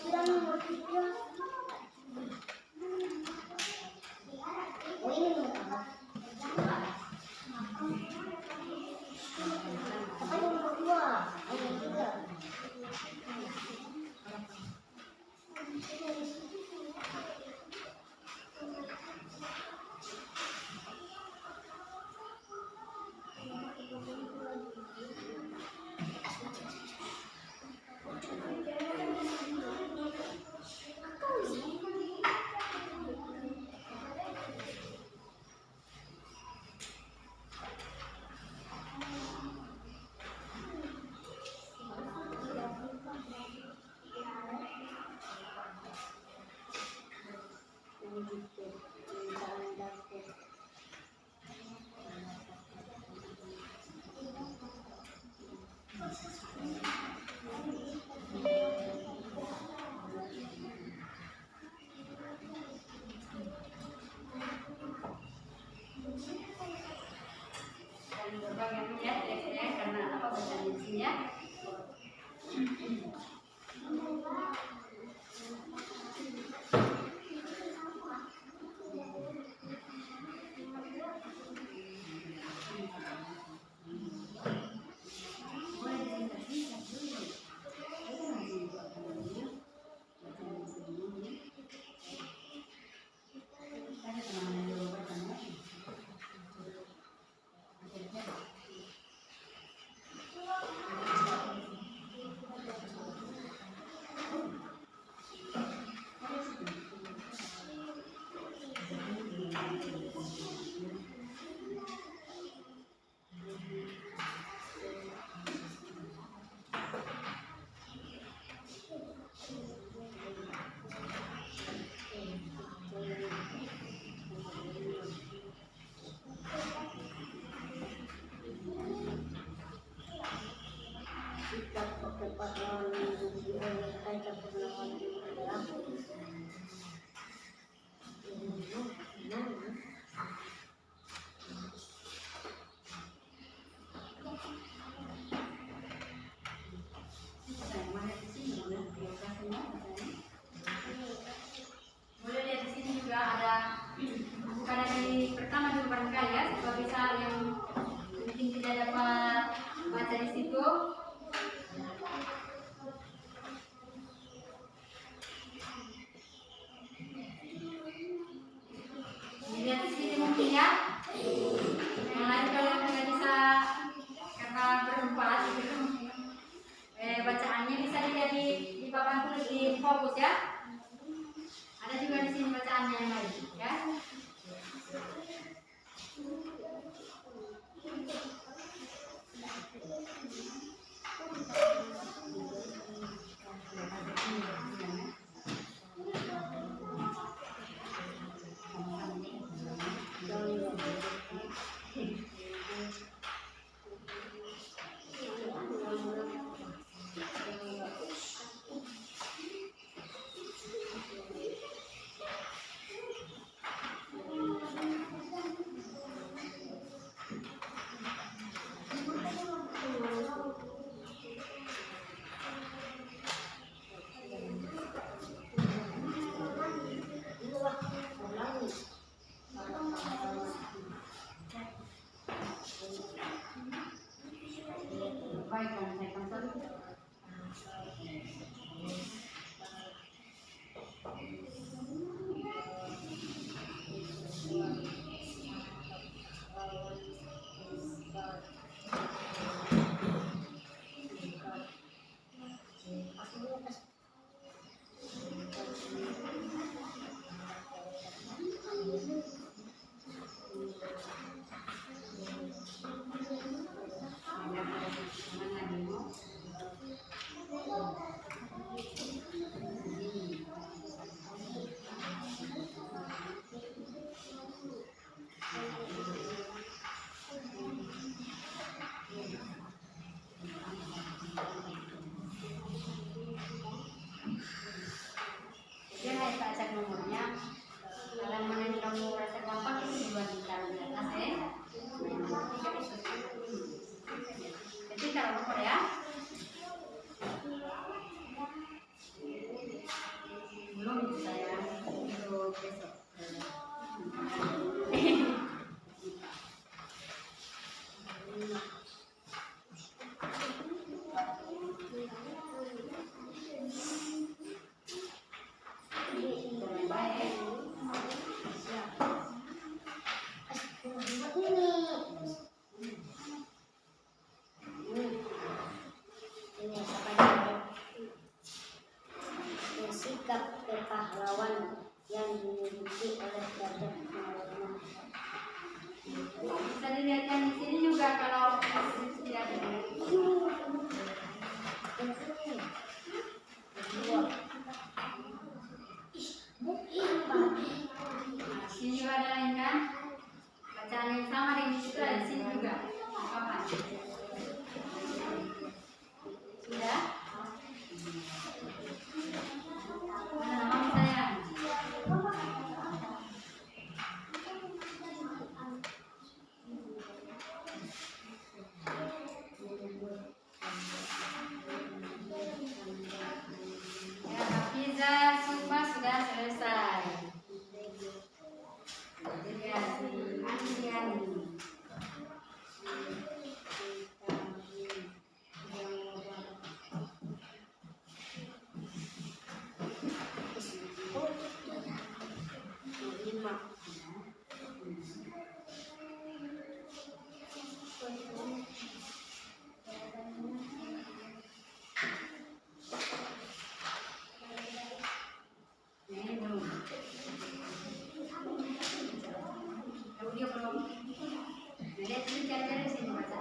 Speaker 2: Sudah nomor 3. Oh ini nomor 4. Apa nomor 2? Nomor 3.
Speaker 1: Karena apa bacaan di sini ya? Boleh lihat di sini juga ada bukan dari pertama dulu barangkali ya, kalau bisa yang nomornya. Kalian mana yang kamu rasa gampang itu duluan ditaruh di atas ya. Jadi taruh nomor ya. Belum itu saya untuk besok.
Speaker 2: Sikap kepahlawan yang dimiliki oleh Gatot Kaca.
Speaker 1: Bisa dilihatkan di sini juga kalau sudah ada. Sini juga ada lain kan? Bacaan yang sama dengan situ ada di sini juga. Apa? Sudah? Mana namamu sayang? Ya, Hafiza Sukma sudah selesai. Ya, Andriani. Ini belum. Dia belum. Lihat sini cari-cari sini baca.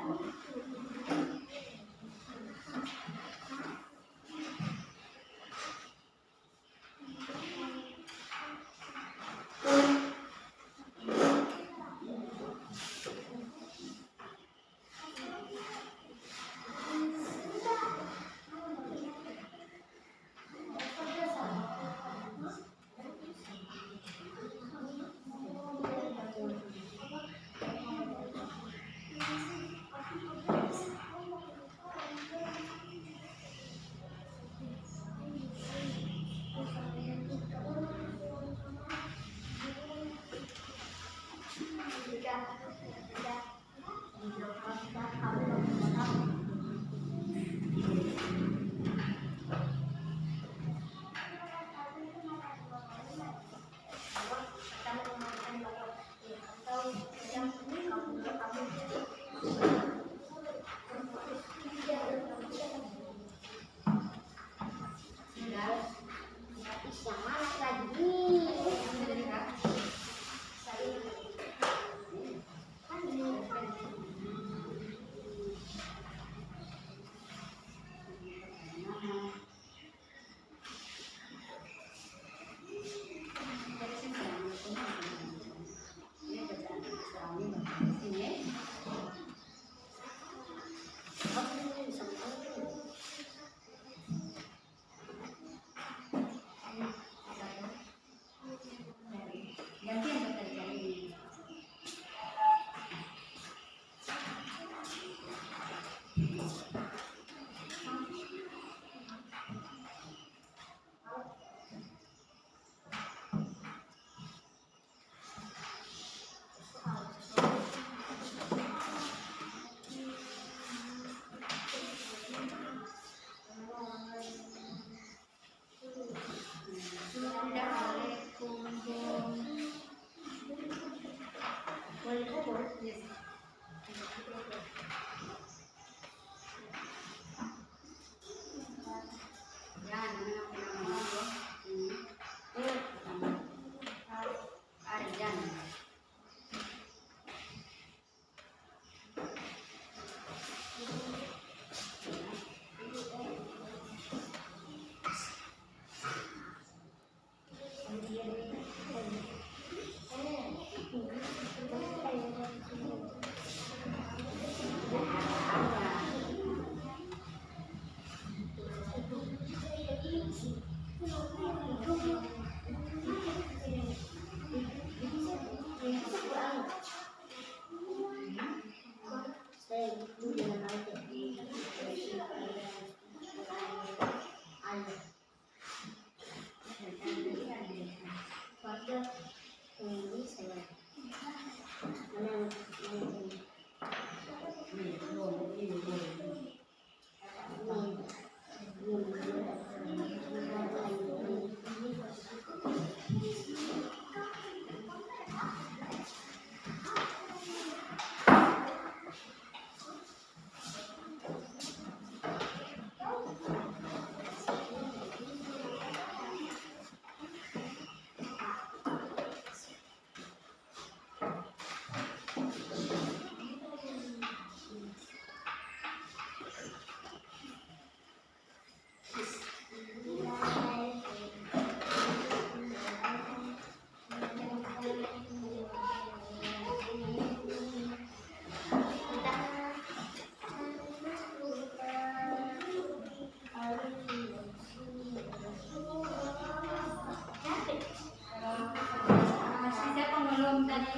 Speaker 1: Masih siapa belum tadi?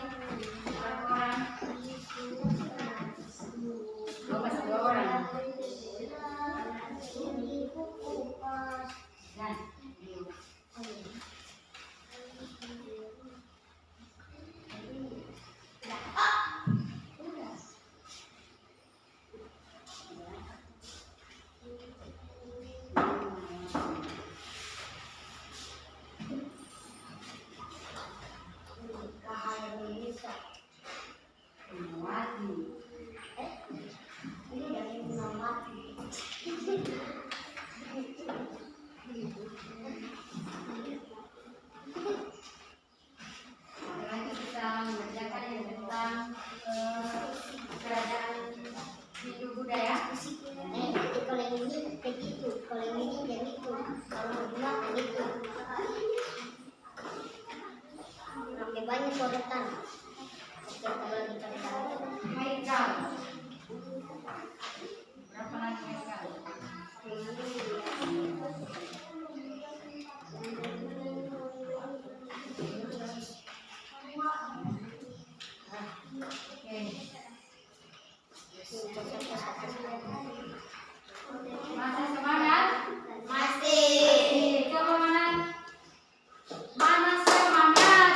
Speaker 1: Berapa orang? Masih 2 orang. Dan lagi kita mengerjakan yang tentang kerajaan Hindu Buddha ya.
Speaker 2: Kalau yang ini kayak gitu, kalau yang ini kayak gitu, kalau mau bilang kayak gitu. Sampai banyak sodetan. Kalau lagi cari-cari.
Speaker 1: Michael. Berapa lagi Michael? Oke. Masih semangat?
Speaker 2: Masih.
Speaker 1: Coba mana? Mana semangat?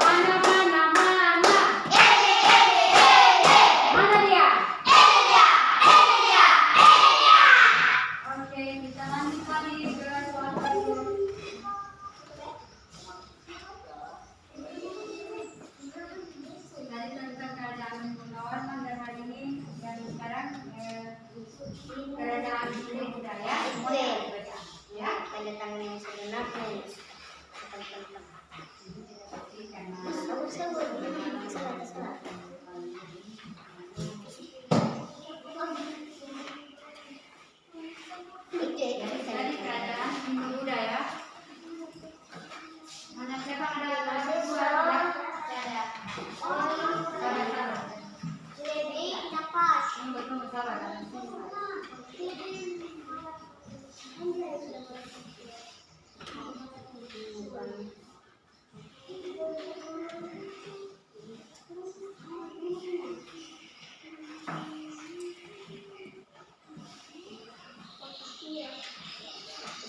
Speaker 1: Mana mana mana? Mana dia? Oke, kita lanjut lagi ke soal kedua. Tadi tentang kerajaan Gunawan dan hari ini yang sekarang kerajaan Buddha ya. Mulai dibaca ya.
Speaker 2: Tanda tangan yang sebenarnya. Salah.
Speaker 1: Jadi kerajaan Hindu Buddha ya. Mana siapa ada dua? Salah. Tunggu salah kan?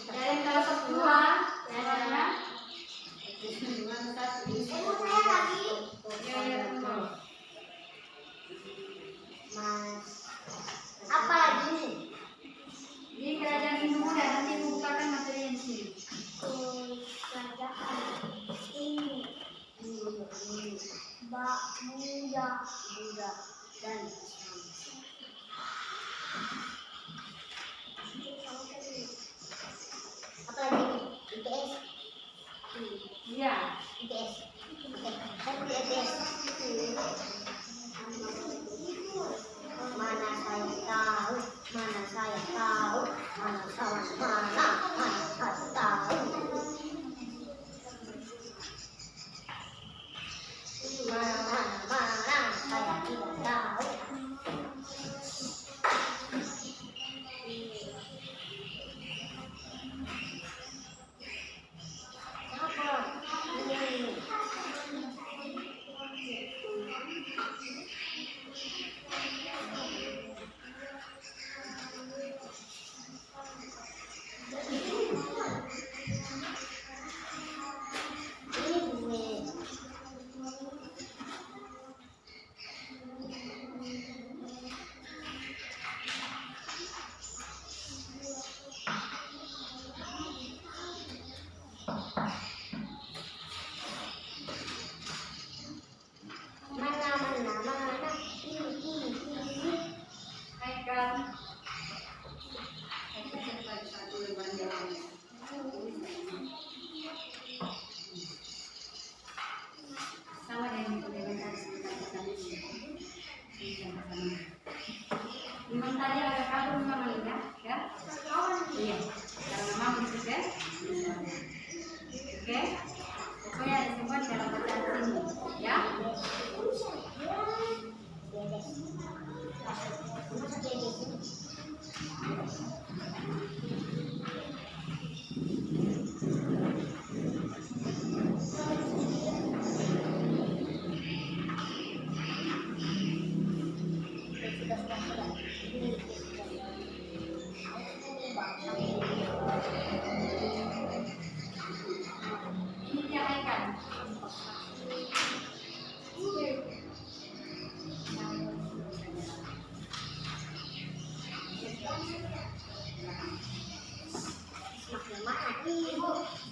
Speaker 1: Dari kelas 10 mana?
Speaker 2: Apa lagi nih?
Speaker 1: Di kerajaan Hindu Buddha nanti bukakan materi yang sini.
Speaker 2: Kerajaan ini Buddha dan apa lagi? ITS.
Speaker 1: Iya.
Speaker 2: ITS. ITS. Mana saya tahu, mana saya tahu, mana saya tahu. Mana saya tidak tahu. Apa? Ini.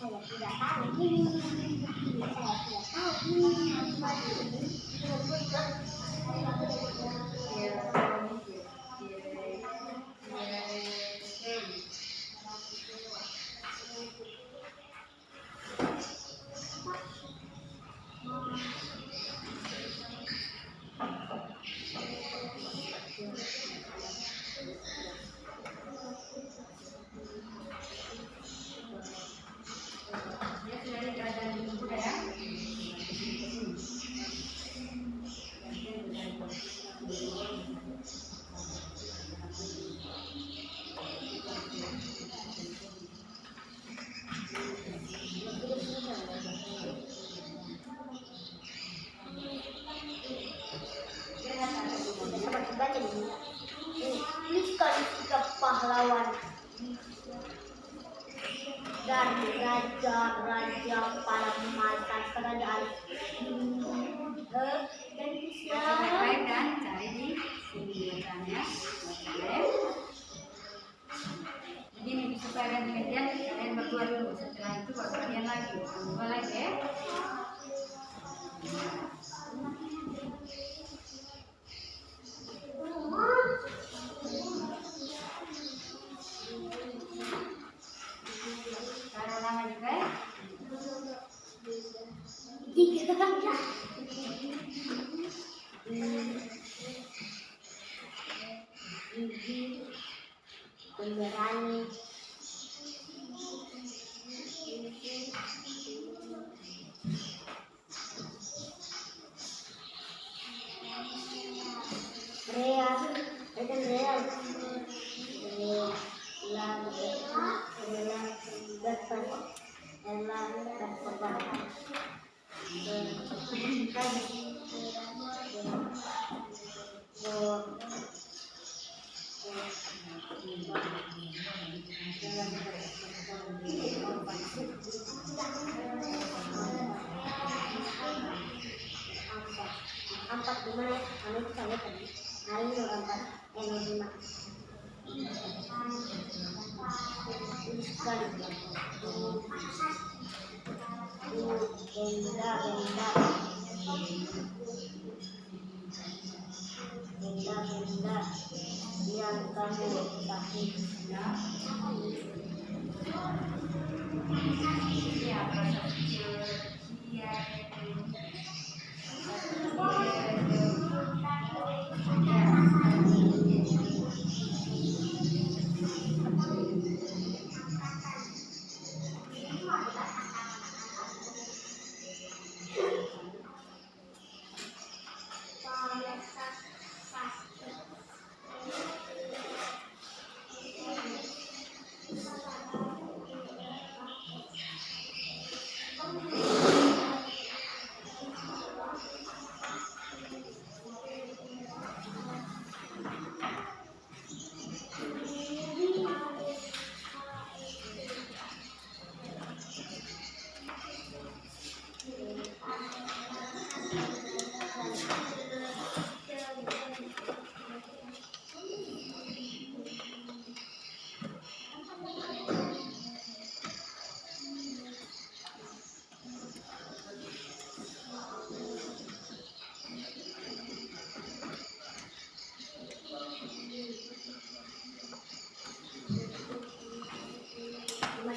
Speaker 2: Saya tidak tahu ini. Saya tidak tahu ini. Ini sekali sikap pahlawan dari raja-raja pada masa kerajaan dan
Speaker 1: Baik dan cari di sini bacanya. Jadi ini supaya ganti-gantian kalian berdua dulu. Setelah itu baru kalian lagi. Dua lagi ya. Taruh nama juga ya.
Speaker 2: Pemberani real itu real empat gimana? Kami saya tadi hari ini empat lima sekali benda yang kamu kasih
Speaker 1: Iya, proses kecil. Iya.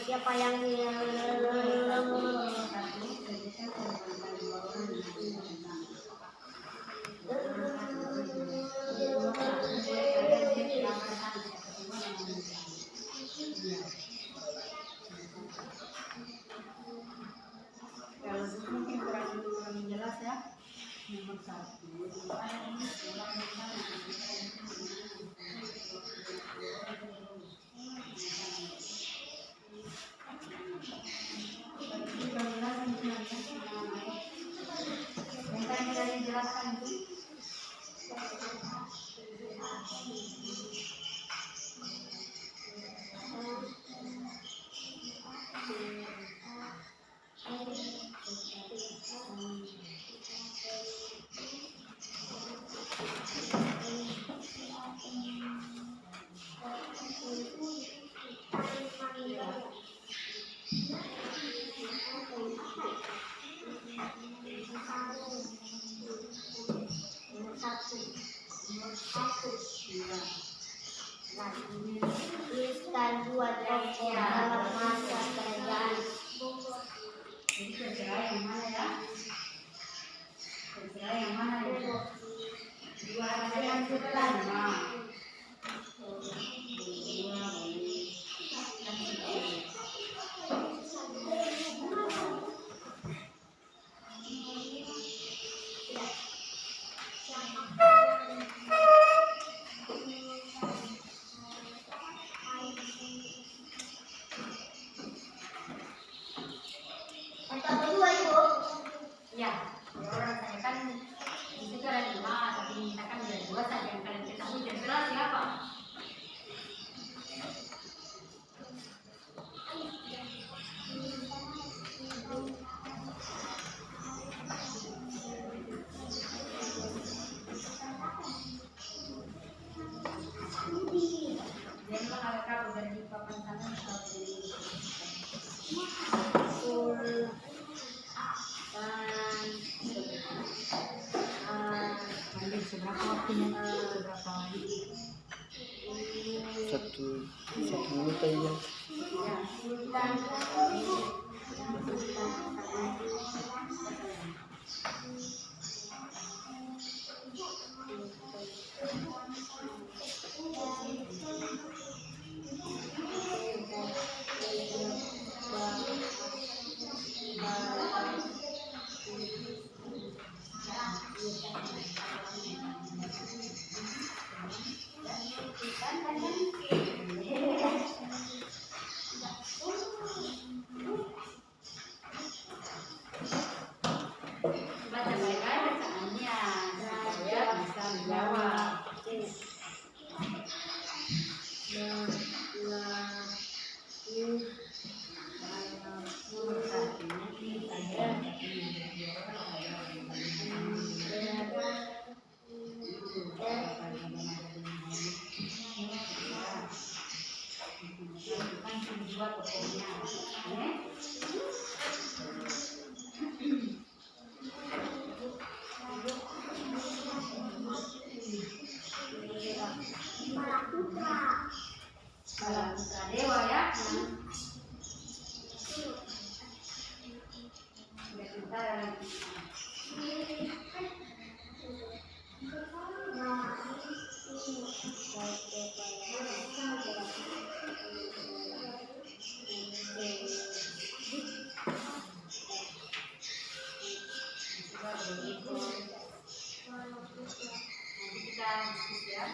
Speaker 2: siapa yang
Speaker 1: Kalau mungkin kurang jelas ya. Nomor 1.
Speaker 2: Nomor satu.
Speaker 1: Iya. Nah, ini
Speaker 2: Tuliskan dua tokoh dalam masa kerajaan.
Speaker 1: jadi terserah yang mana ya? Terserah yang mana ya? Dua ada yang sebelah lima.
Speaker 2: Atau kedua ibu?
Speaker 1: Ya, orang saya kan di situ ada lima, tapi mintakan ada dua saja yang kalian ketahui. Terserah siapa? Dia memang ada kabur dari papan sana seberapa waktunya? Seberapa
Speaker 3: satu menit aja.
Speaker 1: baca baik-baik bacaannya supaya bisa menjawab. Nomor satunya ini saya dua tokohnya. Balaputra Dewa ya. Sebentar lagi. Nanti kita diskusi ya.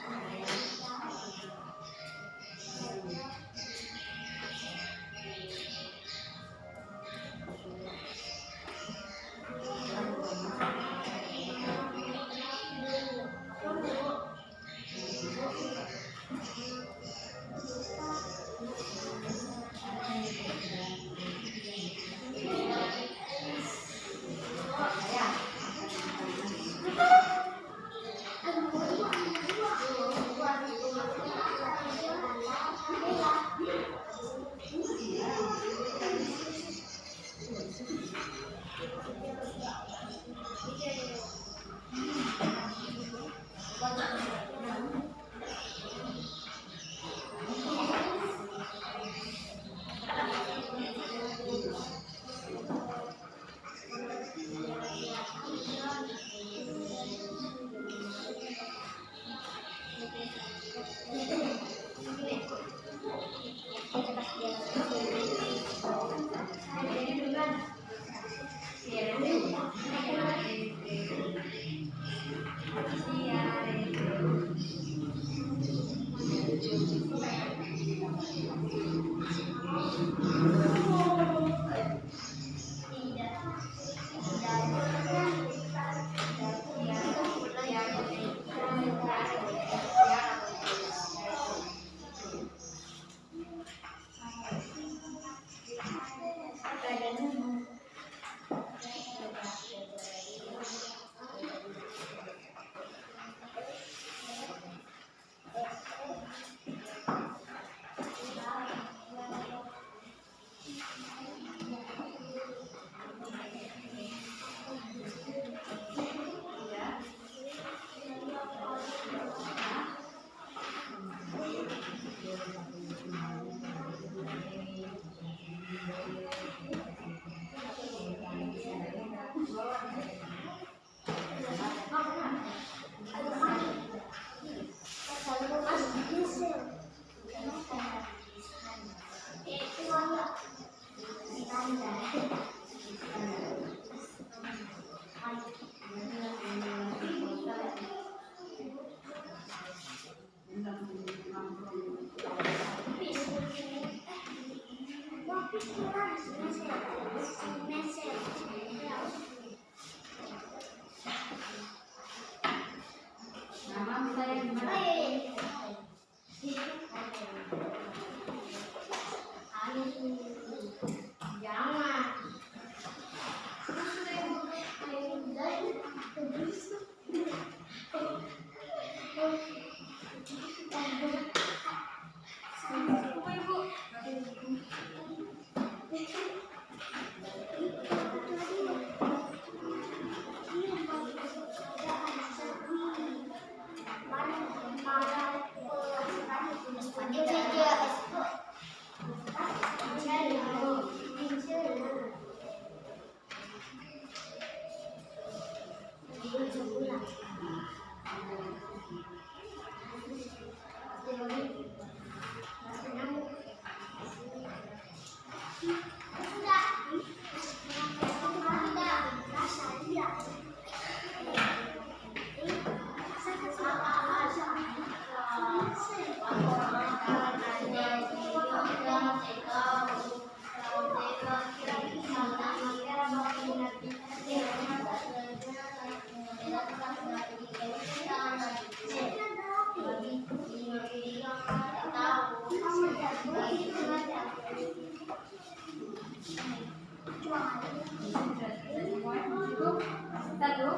Speaker 1: Sudah selesai semua. Itu satu.